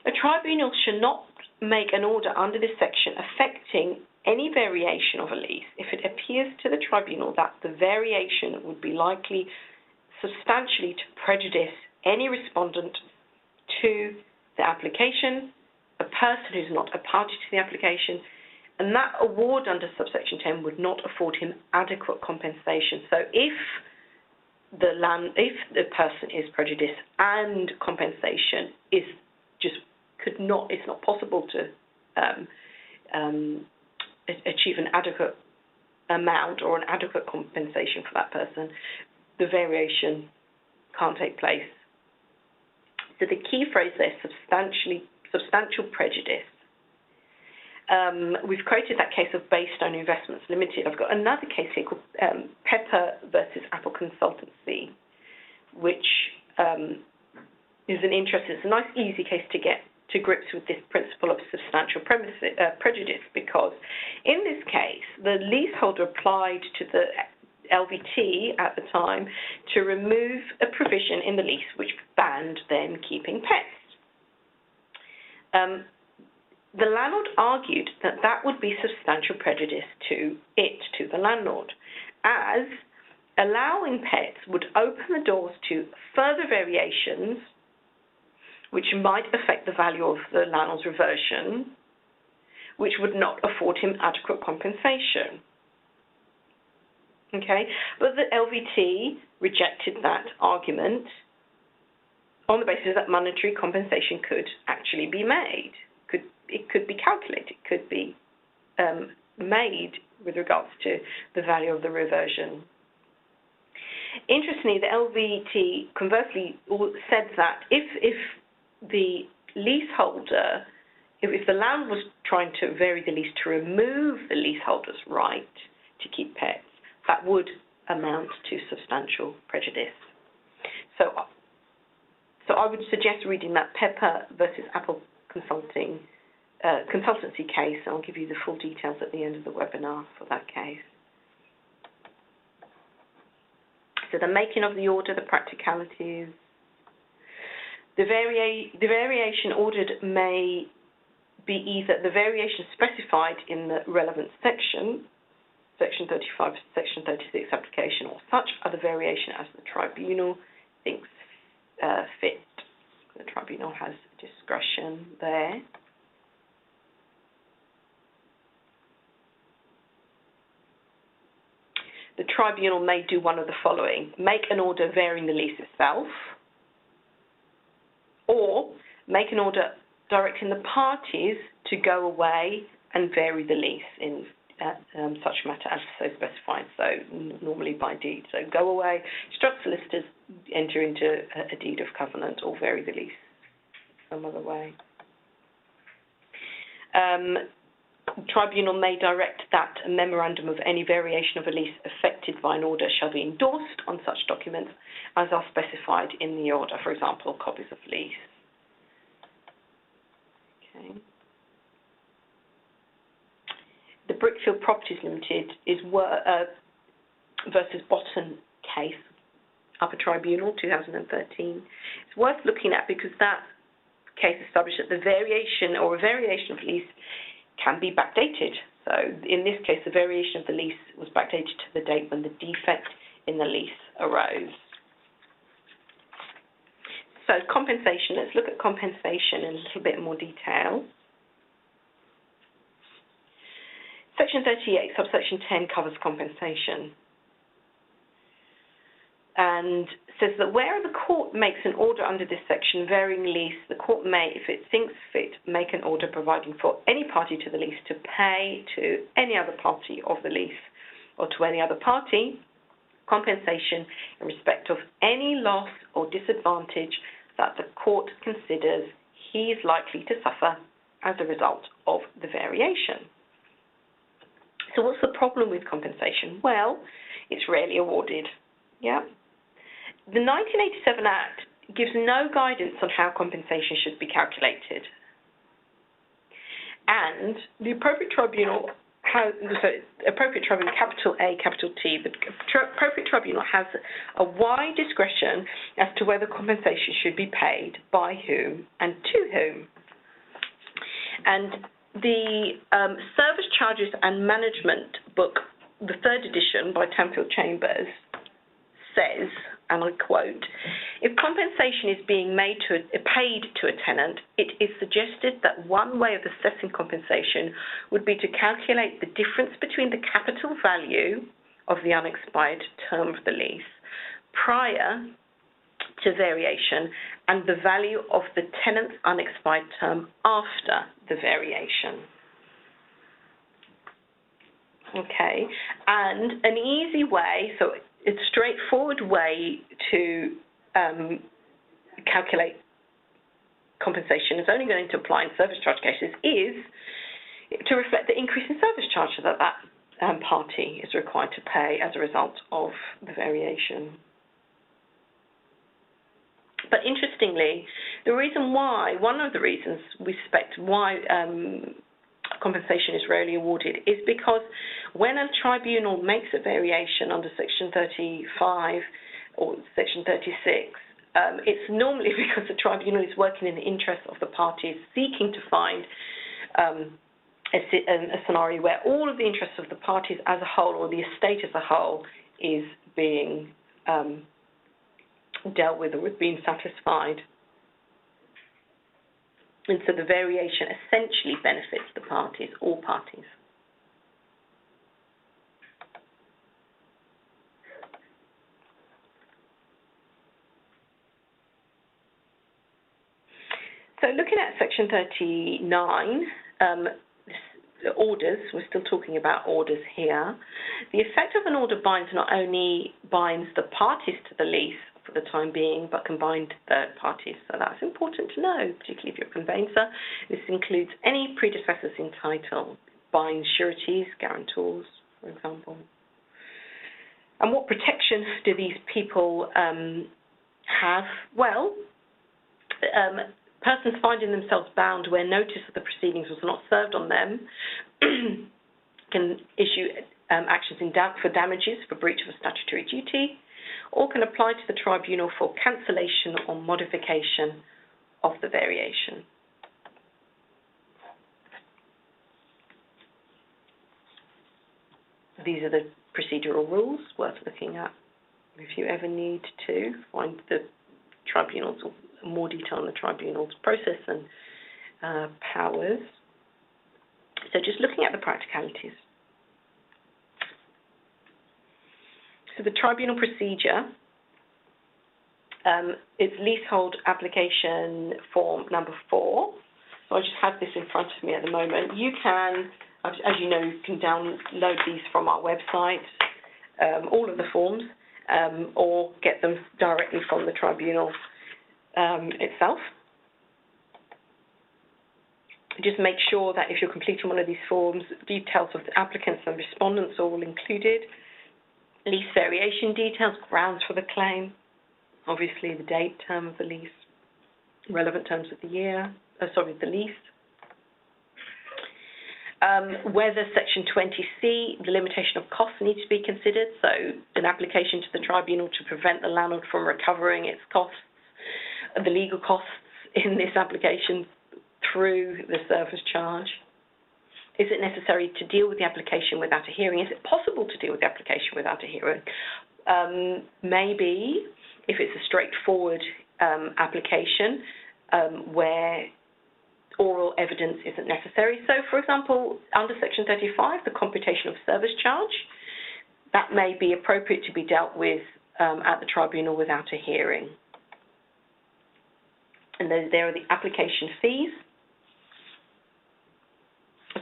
a tribunal should not make an order under this section affecting any variation of a lease if it appears to the tribunal that the variation would be likely substantially to prejudice any respondent to the application, a person who's not a party to the application, and that award under subsection 10 would not afford him adequate compensation. So if the person is prejudiced and compensation is it's not possible to achieve an adequate amount or an adequate compensation for that person, the variation can't take place. So the key phrase there is substantial prejudice. We've quoted that case of Baystone Investments Limited. I've got another case here called Pepper versus Apple Consultancy, which is an interesting, it's a nice, easy case to get to grips with this principle of substantial prejudice, because in this case, the leaseholder applied to the LVT at the time to remove a provision in the lease which banned them keeping pets. The landlord argued that that would be substantial prejudice to the landlord, as allowing pets would open the doors to further variations which might affect the value of the landlord's reversion, which would not afford him adequate compensation. Okay, but the LVT rejected that argument on the basis that monetary compensation could actually be made. It could be calculated, could be made with regards to the value of the reversion. Interestingly, the LVT conversely said that if the leaseholder, if the landlord was trying to vary the lease to remove the leaseholder's right to keep pets, that would amount to substantial prejudice. So I would suggest reading that Pepper versus Apple consultancy case, and I'll give you the full details at the end of the webinar for that case. So the making of the order, the practicalities. The variation ordered may be either the variation specified in the relevant section, Section 35, Section 36 application, or such other variation as the tribunal thinks fit. The tribunal has discretion there. The tribunal may do one of the following: make an order varying the lease itself, or make an order directing the parties to go away and vary the lease in such matter as so specified, so normally by deed. So go away, instruct solicitors, enter into a deed of covenant, or vary the lease some other way. Tribunal may direct that a memorandum of any variation of a lease affected by an order shall be endorsed on such documents as are specified in the order, for example, copies of lease. Okay. The Brickfield Properties Limited is versus Botton case, Upper Tribunal, 2013. It's worth looking at because that case established that the variation or a variation of lease can be backdated. So in this case, the variation of the lease was backdated to the date when the defect in the lease arose. So compensation, let's look at compensation in a little bit more detail. Section 38, subsection 10 covers compensation and says that where the court makes an order under this section varying lease, the court may, if it thinks fit, make an order providing for any party to the lease to pay to any other party of the lease or to any other party compensation in respect of any loss or disadvantage that the court considers he is likely to suffer as a result of the variation. So what's the problem with compensation? Well, it's rarely awarded. Yeah. The 1987 Act gives no guidance on how compensation should be calculated. And the appropriate tribunal has, capital A, capital T, the appropriate tribunal has a wide discretion as to whether compensation should be paid, by whom, and to whom. And the Service Charges and Management book, the 3rd edition by Tamfield Chambers, says, and I quote, if compensation is being paid to a tenant, it is suggested that one way of assessing compensation would be to calculate the difference between the capital value of the unexpired term of the lease prior to variation and the value of the tenant's unexpired term after the variation. Okay, and an easy way, so it's a straightforward way to calculate compensation, is only going to apply in service charge cases, is to reflect the increase in service charge that party is required to pay as a result of the variation. But interestingly, one of the reasons we suspect why compensation is rarely awarded is because when a tribunal makes a variation under Section 35 or Section 36, it's normally because the tribunal is working in the interest of the parties seeking to find a scenario where all of the interests of the parties as a whole, or the estate as a whole, is being dealt with or being satisfied. And so the variation essentially benefits the parties, all parties. So looking at Section 39, orders, we're still talking about orders here. The effect of an order not only binds the parties to the lease for the time being, but can bind third parties. So that's important to know, particularly if you're a conveyancer. This includes any predecessors in title, binds sureties, guarantors, for example. And what protection do these people have? Well, persons finding themselves bound where notice of the proceedings was not served on them can issue actions for damages for breach of a statutory duty, or can apply to the tribunal for cancellation or modification of the variation. These are the procedural rules worth looking at if you ever need to find the tribunals, or more detail on the tribunal's process and powers. So just looking at the practicalities. So the tribunal procedure, it's leasehold application form number 4. So I just have this in front of me at the moment. You can, as you know, you can download these from our website, all of the forms, or get them directly from the tribunal itself. Just make sure that if you're completing one of these forms, details of the applicants and respondents are all included. Lease variation details, grounds for the claim, obviously the date, term of the lease, relevant terms of the the lease. Whether Section 20C, the limitation of costs needs to be considered, so an application to the tribunal to prevent the landlord from recovering its costs, the legal costs in this application through the service charge. Is it necessary to deal with the application without a hearing? Is it possible to deal with the application without a hearing? Maybe, if it's a straightforward application where oral evidence isn't necessary. So, for example, under Section 35, the computation of service charge, that may be appropriate to be dealt with at the tribunal without a hearing. And then there are the application fees.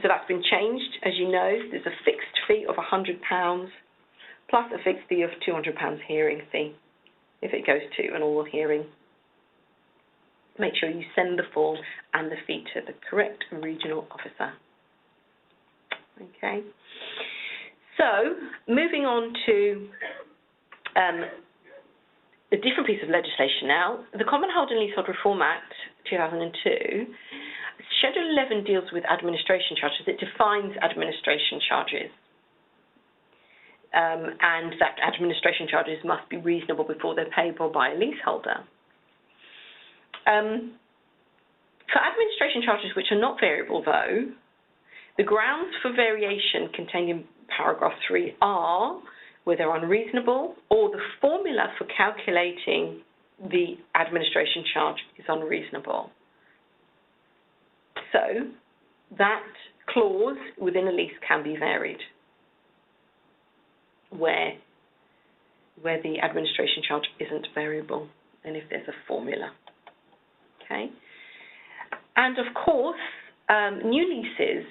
So that's been changed, as you know. There's a fixed fee of £100 plus a fixed fee of £200 hearing fee if it goes to an oral hearing. Make sure you send the form and the fee to the correct regional officer. Okay. So, moving on to a different piece of legislation now. The Commonhold and Leasehold Reform Act 2002, Schedule 11 deals with administration charges. It defines administration charges. And that administration charges must be reasonable before they're payable by a leaseholder. For administration charges which are not variable, though, the grounds for variation contained in paragraph 3 are where they're unreasonable or the formula for calculating the administration charge is unreasonable. So that clause within a lease can be varied where the administration charge isn't variable and if there's a formula. Okay? And of course, new leases,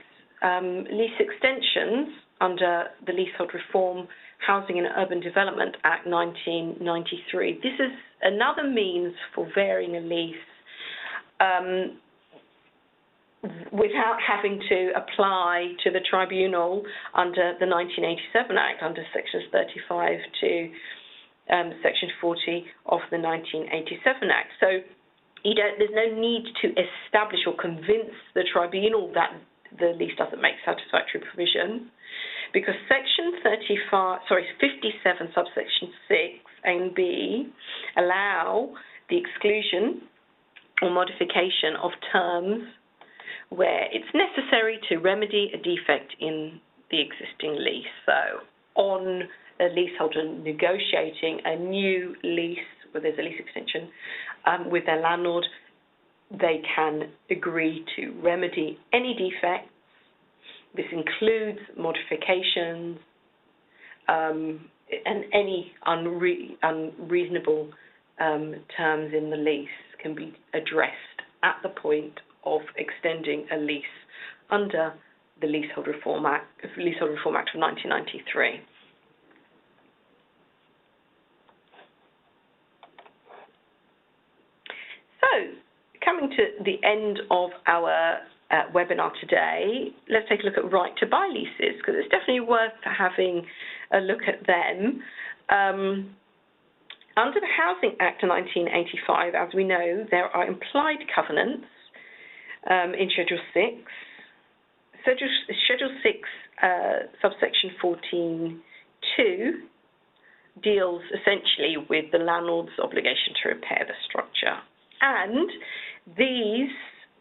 lease extensions under the Leasehold Reform, Housing and Urban Development Act 1993. This is another means for varying a lease without having to apply to the tribunal under the 1987 Act, under Sections 35 to Section 40 of the 1987 Act. So there's no need to establish or convince the tribunal that the lease doesn't make satisfactory provision, because Section 57, subsection 6, A and B, allow the exclusion or modification of terms where it's necessary to remedy a defect in the existing lease. So on a leaseholder negotiating a new lease, where there's a lease extension, with their landlord, they can agree to remedy any defects. This includes modifications and any unreasonable terms in the lease can be addressed at the point of extending a lease under the Leasehold Reform Act of 1993. So, coming to the end of our webinar today, let's take a look at right to buy leases, because it's definitely worth having a look at them. Under the Housing Act of 1985, as we know, there are implied covenants in Schedule 6. Schedule 6, subsection 14(2), deals essentially with the landlord's obligation to repair the structure. And these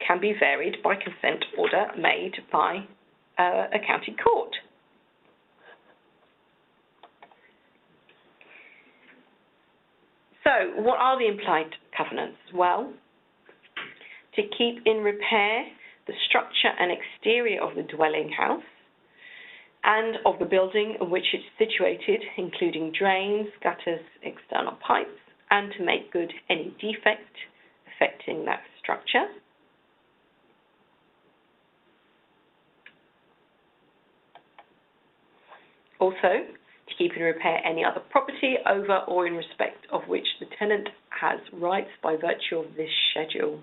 can be varied by consent order made by a county court. So, what are the implied covenants? Well, to keep in repair the structure and exterior of the dwelling house and of the building in which it's situated, including drains, gutters, external pipes, and to make good any defect affecting that structure. Also, to keep in repair any other property over or in respect of which the tenant has rights by virtue of this schedule,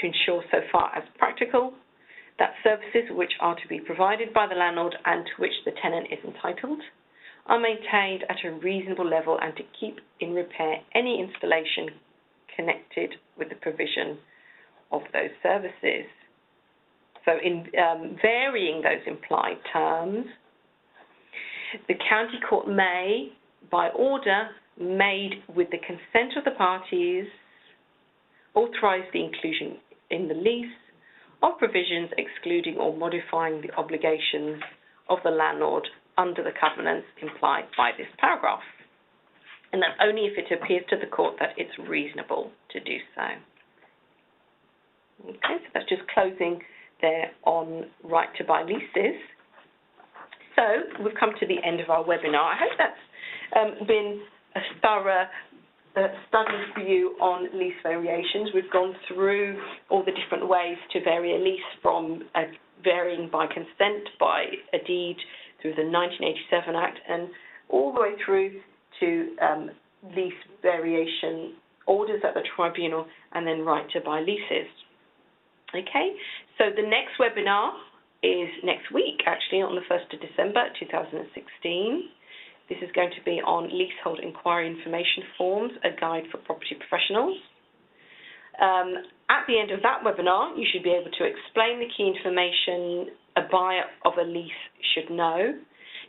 to ensure so far as practical that services which are to be provided by the landlord and to which the tenant is entitled are maintained at a reasonable level, and to keep in repair any installation connected with the provision of those services. So in varying those implied terms, the county court may, by order made with the consent of the parties, authorise the inclusion in the lease of provisions excluding or modifying the obligations of the landlord under the covenants implied by this paragraph. And that's only if it appears to the court that it's reasonable to do so. Okay, so that's just closing there on right to buy leases. So we've come to the end of our webinar. I hope that's been a thorough study for you on lease variations. We've gone through all the different ways to vary a lease, from varying by consent, by a deed, through the 1987 Act, and all the way through to lease variation orders at the tribunal, and then right to buy leases. Okay, so the next webinar is next week, actually, on the 1st of December 2016. This is going to be on Leasehold Inquiry Information Forms, a guide for property professionals. At the end of that webinar, you should be able to explain the key information a buyer of a lease should know,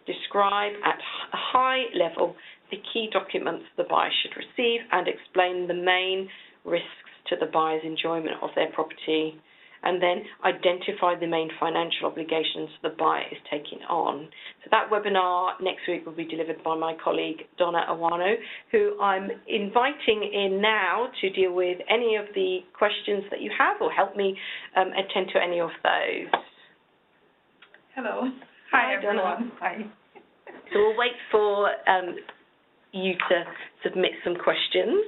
describe at a high level the key documents the buyer should receive, and explain the main risks to the buyer's enjoyment of their property, and then identify the main financial obligations the buyer is taking on. So that webinar next week will be delivered by my colleague Donna Awano, who I'm inviting in now to deal with any of the questions that you have or help me attend to any of those. Hello. Hi, everyone. Donna. Hi. So we'll wait for you to submit some questions.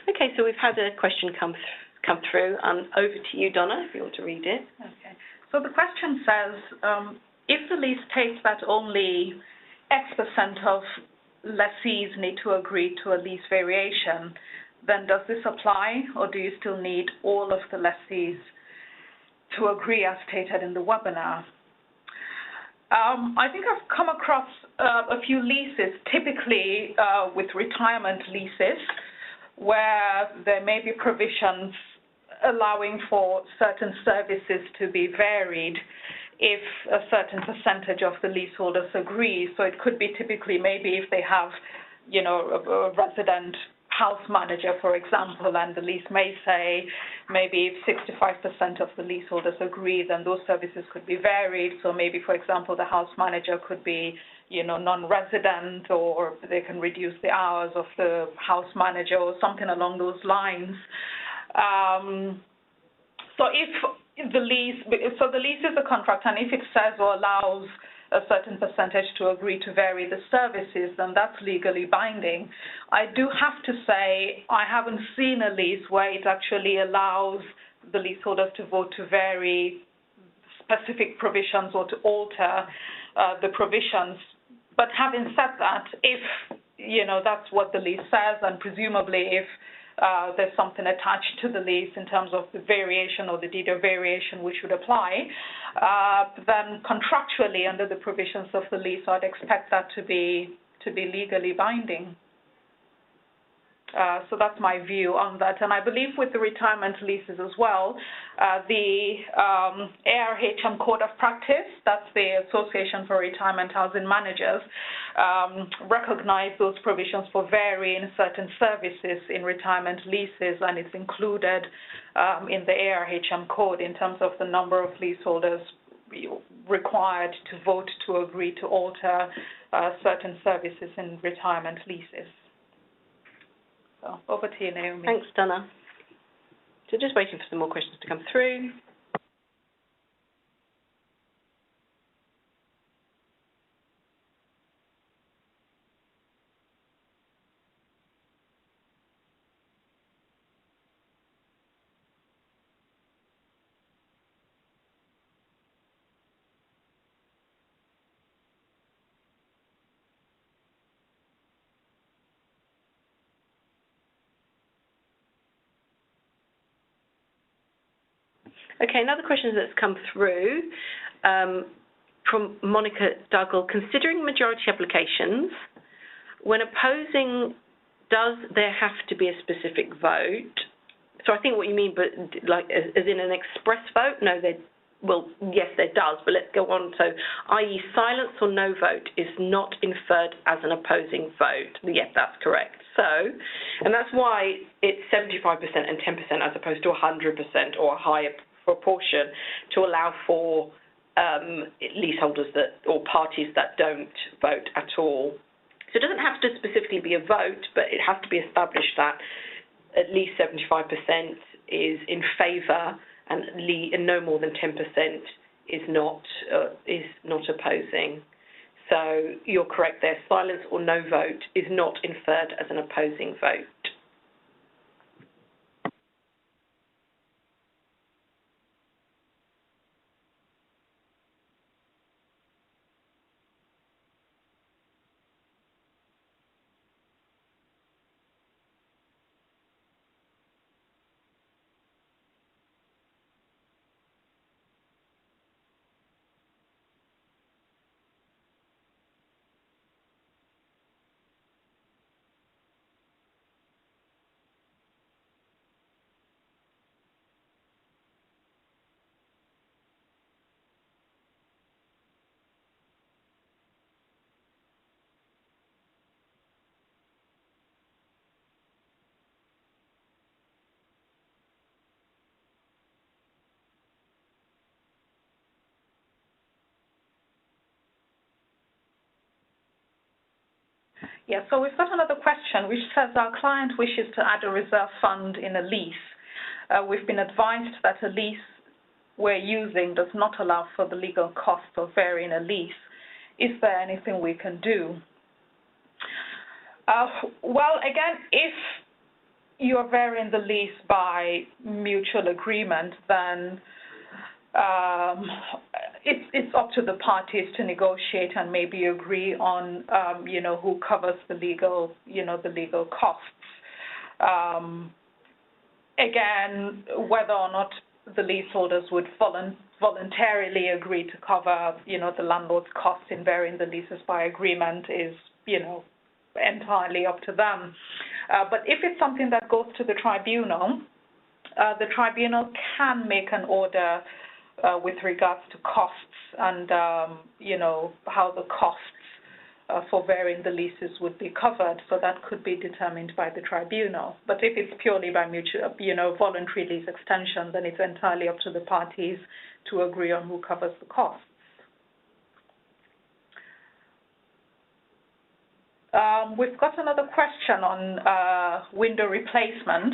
Okay, so we've had a question come through. Over to you, Donna, if you want to read it. Okay. So the question says, if the lease states that only X% of lessees need to agree to a lease variation, then does this apply, or do you still need all of the lessees to agree as stated in the webinar? I think I've come across a few leases, typically with retirement leases, where there may be provisions allowing for certain services to be varied if a certain percentage of the leaseholders agree. So it could be typically maybe if they have, you know, a resident house manager, for example, and the lease may say maybe if 65% of the leaseholders agree, then those services could be varied. So maybe, for example, the house manager could be, you know, non-resident, or they can reduce the hours of the house manager or something along those lines. So the lease is a contract, and if it says or allows a certain percentage to agree to vary the services, then that's legally binding. I do have to say I haven't seen a lease where it actually allows the leaseholders to vote to vary specific provisions or to alter the provisions. But having said that, if, you know, that's what the lease says, and presumably if there's something attached to the lease in terms of the variation or the deed of variation which would apply, then contractually under the provisions of the lease, I'd expect that to be legally binding. So that's my view on that. And I believe with the retirement leases as well, the ARHM Code of Practice, that's the Association for Retirement Housing Managers, recognize those provisions for varying certain services in retirement leases, and it's included in the ARHM Code in terms of the number of leaseholders required to vote to agree to alter certain services in retirement leases. So over to you, Naomi. Thanks, Donna. So just waiting for some more questions to come through. Okay, another question that's come through from Monica Duggal. Considering majority applications, when opposing, does there have to be a specific vote? So I think what you mean, but like as in an express vote? No, well, yes, there does, but let's go on. So, i.e. silence or no vote is not inferred as an opposing vote. Yes, that's correct. So, and that's why it's 75% and 10% as opposed to 100% or a higher proportion to allow for leaseholders or parties that don't vote at all. So it doesn't have to specifically be a vote, but it has to be established that at least 75% is in favour and no more than 10% is not opposing. So you're correct there. Silence or no vote is not inferred as an opposing vote. Yeah, so we've got another question which says our client wishes to add a reserve fund in a lease. We've been advised that a lease we're using does not allow for the legal costs of varying a lease. Is there anything we can do? Well, again, if you're varying the lease by mutual agreement, then it's up to the parties to negotiate and maybe agree on, who covers the legal costs. Again, whether or not the leaseholders would voluntarily agree to cover, the landlord's costs in varying the leases by agreement is, entirely up to them. But if it's something that goes to the tribunal can make an order with regards to costs and, how the costs for varying the leases would be covered. So that could be determined by the tribunal. But if it's purely by mutual, voluntary lease extension, then it's entirely up to the parties to agree on who covers the costs. We've got another question on window replacement.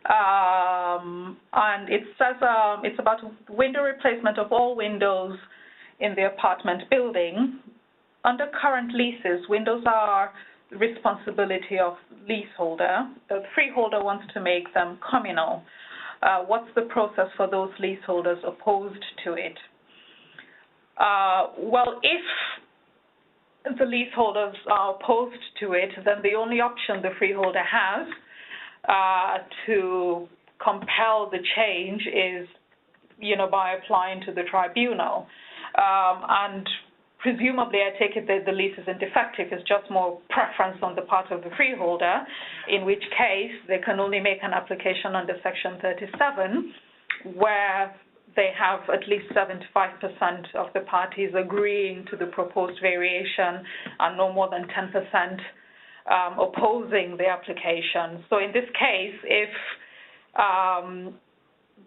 And it says it's about window replacement of all windows in the apartment building. Under current leases, windows are the responsibility of leaseholder. The freeholder wants to make them communal. What's the process for those leaseholders opposed to it? Well, if the leaseholders are opposed to it, then the only option the freeholder has to compel the change is, by applying to the tribunal. And presumably, I take it that the lease isn't defective. It's just more preference on the part of the freeholder, in which case they can only make an application under Section 37, where they have at least 75% of the parties agreeing to the proposed variation and no more than 10% opposing the application. So in this case, if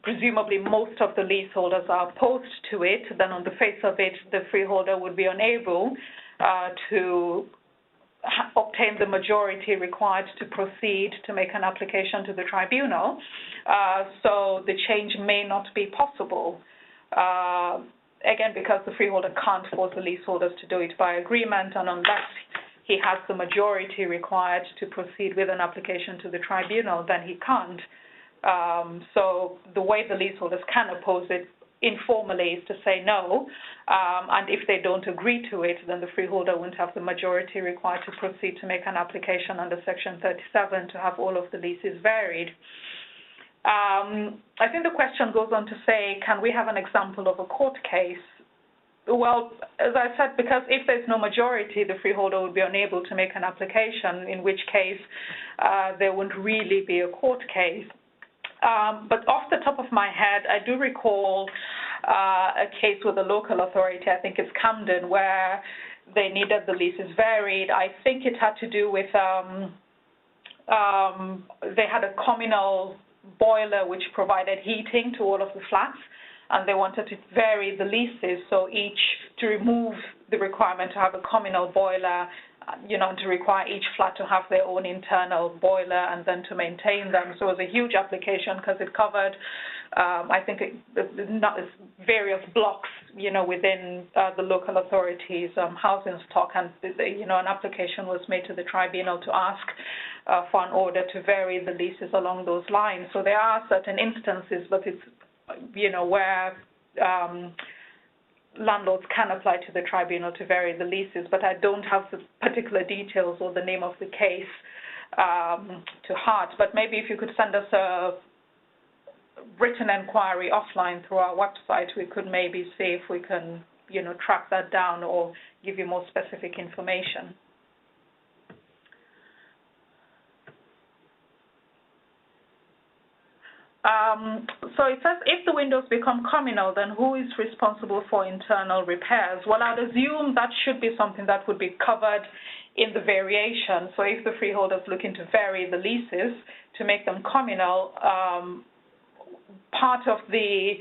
presumably most of the leaseholders are opposed to it, then on the face of it, the freeholder would be unable to obtain the majority required to proceed to make an application to the tribunal. So the change may not be possible. Again, because the freeholder can't force the leaseholders to do it by agreement, and unless he has the majority required to proceed with an application to the tribunal, then he can't. So the way the leaseholders can oppose it informally is to say no, and if they don't agree to it, then the freeholder wouldn't have the majority required to proceed to make an application under Section 37 to have all of the leases varied. I think the question goes on to say, can we have an example of a court case? Well, as I said, because if there's no majority, the freeholder would be unable to make an application, in which case there wouldn't really be a court case. But off the top of my head, I do recall a case with a local authority, I think it's Camden, where they needed the leases varied. I think it had to do with, they had a communal boiler which provided heating to all of the flats, and they wanted to vary the leases, so to remove the requirement to have a communal boiler, to require each flat to have their own internal boiler and then to maintain them. So it was a huge application because it covered I think various blocks, within the local authorities' housing stock, and an application was made to the tribunal to ask for an order to vary the leases along those lines. So there are certain instances, but it's where landlords can apply to the tribunal to vary the leases, but I don't have the particular details or the name of the case to heart. But maybe if you could send us a written inquiry offline through our website, we could maybe see if we can, track that down or give you more specific information. So it says, if the windows become communal, then who is responsible for internal repairs? Well, I'd assume that should be something that would be covered in the variation. So if the freeholders looking to vary the leases to make them communal, part of the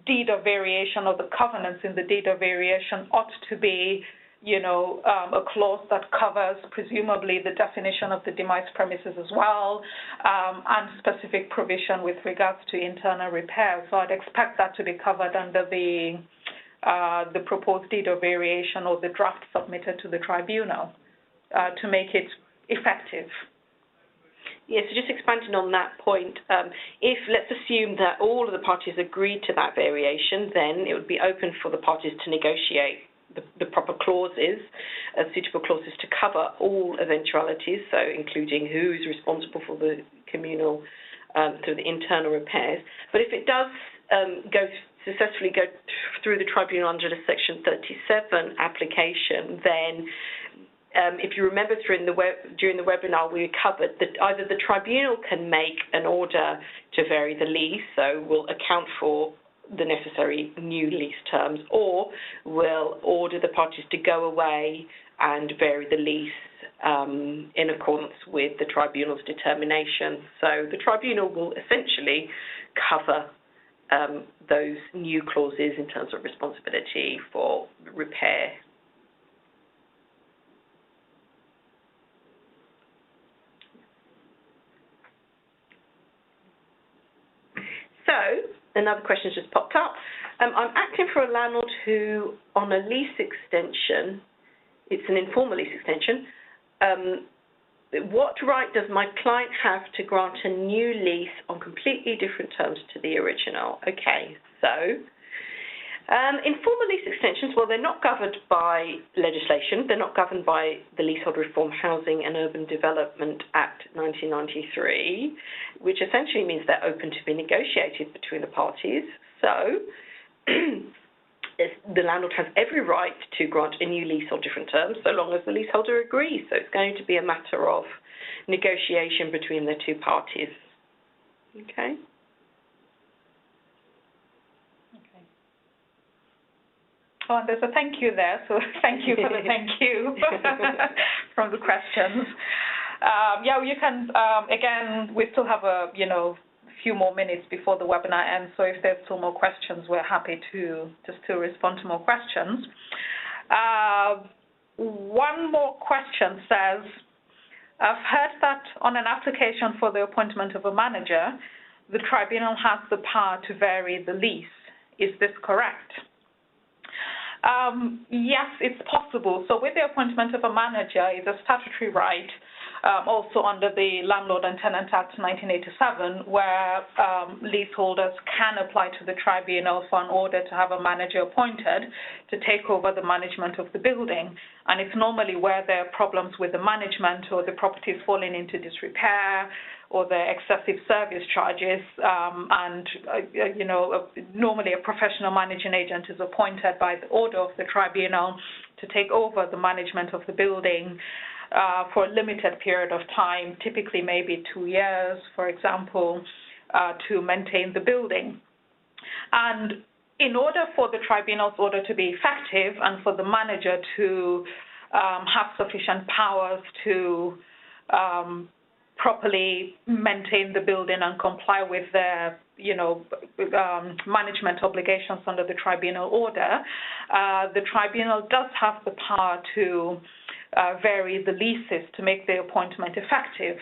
deed of variation or the covenants in the deed of variation ought to be a clause that covers presumably the definition of the demised premises as well, and specific provision with regards to internal repairs. So I'd expect that to be covered under the proposed deed of variation or the draft submitted to the tribunal to make it effective. Yes, so just expanding on that point, if let's assume that all of the parties agreed to that variation, then it would be open for the parties to negotiate the proper clauses, suitable clauses to cover all eventualities, so including who is responsible for the communal, through the internal repairs. But if it does successfully go through the tribunal under the Section 37 application, then if you remember during the webinar, we covered that either the tribunal can make an order to vary the lease, so we'll account for the necessary new lease terms, or will order the parties to go away and vary the lease in accordance with the tribunal's determination. So the tribunal will essentially cover those new clauses in terms of responsibility for repair. So, another question just popped up. I'm acting for a landlord who, on a lease extension, it's an informal lease extension, what right does my client have to grant a new lease on completely different terms to the original? Okay, so informal lease extensions, well, they're not governed by legislation. They're not governed by the Leasehold Reform Housing and Urban Development Act 1993, which essentially means they're open to be negotiated between the parties. So the landlord has every right to grant a new lease on different terms, so long as the leaseholder agrees. So it's going to be a matter of negotiation between the two parties. Okay. Oh, and there's a thank you there, so thank you for the thank you from the questions. Yeah, you can, again, we still have a, few more minutes before the webinar ends, so if there's still more questions, we're happy to respond to more questions. One more question says, I've heard that on an application for the appointment of a manager, the tribunal has the power to vary the lease. Is this correct? Yes, it's possible. So with the appointment of a manager is a statutory right, also under the Landlord and Tenant Act 1987, where leaseholders can apply to the tribunal for an order to have a manager appointed to take over the management of the building. And it's normally where there are problems with the management or the property is falling into disrepair or the excessive service charges, normally a professional managing agent is appointed by the order of the tribunal to take over the management of the building for a limited period of time, typically maybe 2 years, for example, to maintain the building. And in order for the tribunal's order to be effective and for the manager to have sufficient powers to properly maintain the building and comply with their management obligations under the tribunal order, the tribunal does have the power to vary the leases to make the appointment effective.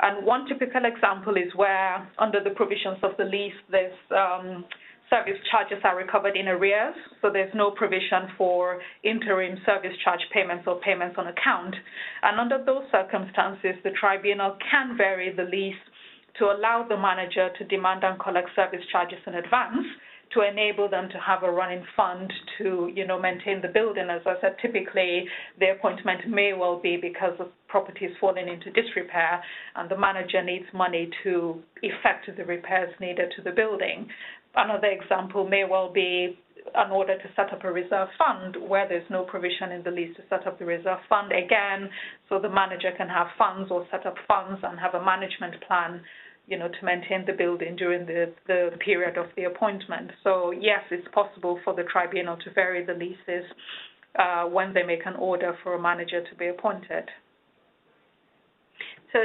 And one typical example is where, under the provisions of the lease, there's service charges are recovered in arrears, so there's no provision for interim service charge payments or payments on account. And under those circumstances, the tribunal can vary the lease to allow the manager to demand and collect service charges in advance to enable them to have a running fund to, maintain the building. As I said, typically the appointment may well be because the property is falling into disrepair and the manager needs money to effect the repairs needed to the building. Another example may well be an order to set up a reserve fund where there's no provision in the lease to set up the reserve fund again, so the manager can have funds or set up funds and have a management plan, to maintain the building during the period of the appointment. So yes, it's possible for the tribunal to vary the leases when they make an order for a manager to be appointed. So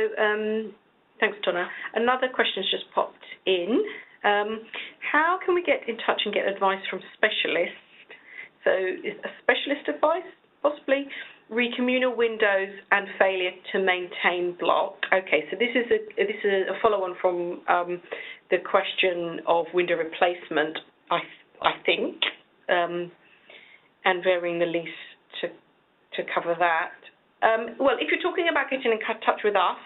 thanks, Donna. Another question's just popped in. How can we get in touch and get advice from specialists? So is a specialist advice, possibly recommunal windows and failure to maintain block. Okay, so this is a follow-on from the question of window replacement, I think, and varying the lease to cover that. Well, if you're talking about getting in touch with us,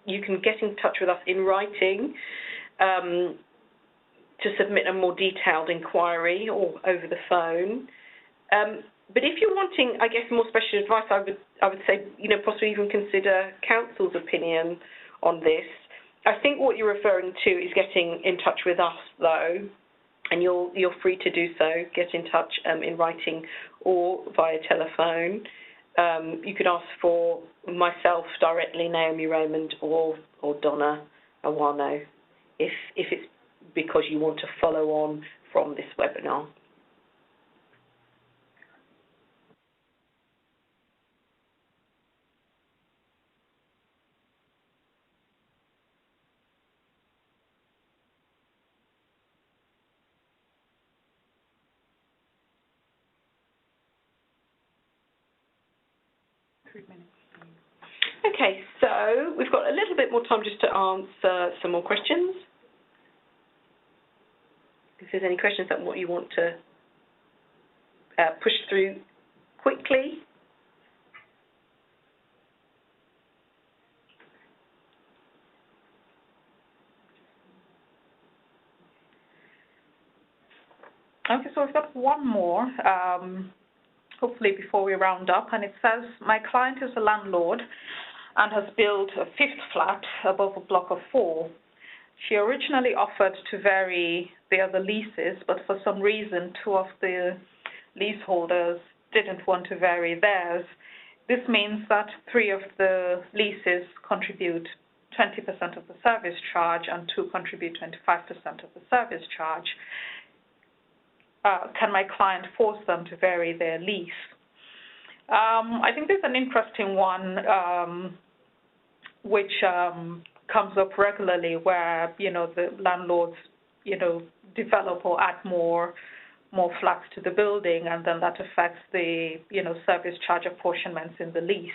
you can get in touch with us in writing. To submit a more detailed inquiry or over the phone. But if you're wanting, I guess, more special advice, I would say, possibly even consider council's opinion on this. I think what you're referring to is getting in touch with us, though, and you're free to do so. Get in touch in writing or via telephone. You could ask for myself directly, Naomi Raymond, or Donna Awano, if it's because you want to follow on from this webinar. Okay, so we've got a little bit more time just to answer some more questions. If there's any questions that you want to push through quickly. Okay, so we've got one more, hopefully before we round up, and it says, my client is a landlord and has built a 5th flat above a block of 4. She originally offered to vary the other leases, but for some reason, 2 of the leaseholders didn't want to vary theirs. This means that 3 of the leases contribute 20% of the service charge and 2 contribute 25% of the service charge. Can my client force them to vary their lease? I think there's an interesting one which comes up regularly where, the landlords, develop or add more flats to the building, and then that affects the, service charge apportionments in the lease.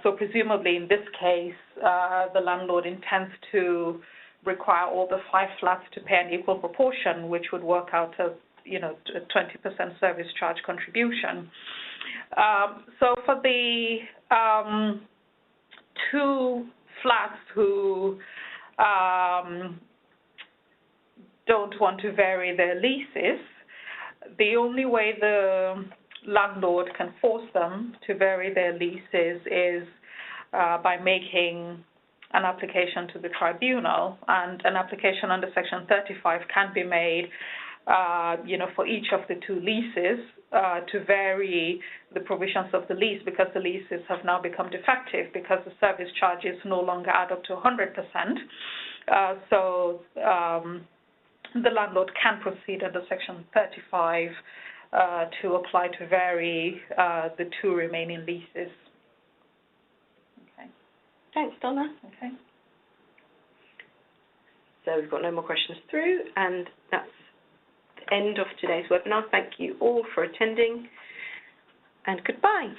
So presumably in this case, the landlord intends to require all the 5 flats to pay an equal proportion, which would work out as, a 20% service charge contribution. So for the 2 flats who don't want to vary their leases, the only way the landlord can force them to vary their leases is by making an application to the tribunal, and an application under Section 35 can be made for each of the 2 leases to vary the provisions of the lease, because the leases have now become defective because the service charges no longer add up to 100%. So the landlord can proceed under Section 35 to apply to vary the 2 remaining leases. Okay. Thanks, Donna. Okay. So we've got no more questions through, and that's the end of today's webinar. Thank you all for attending, and goodbye.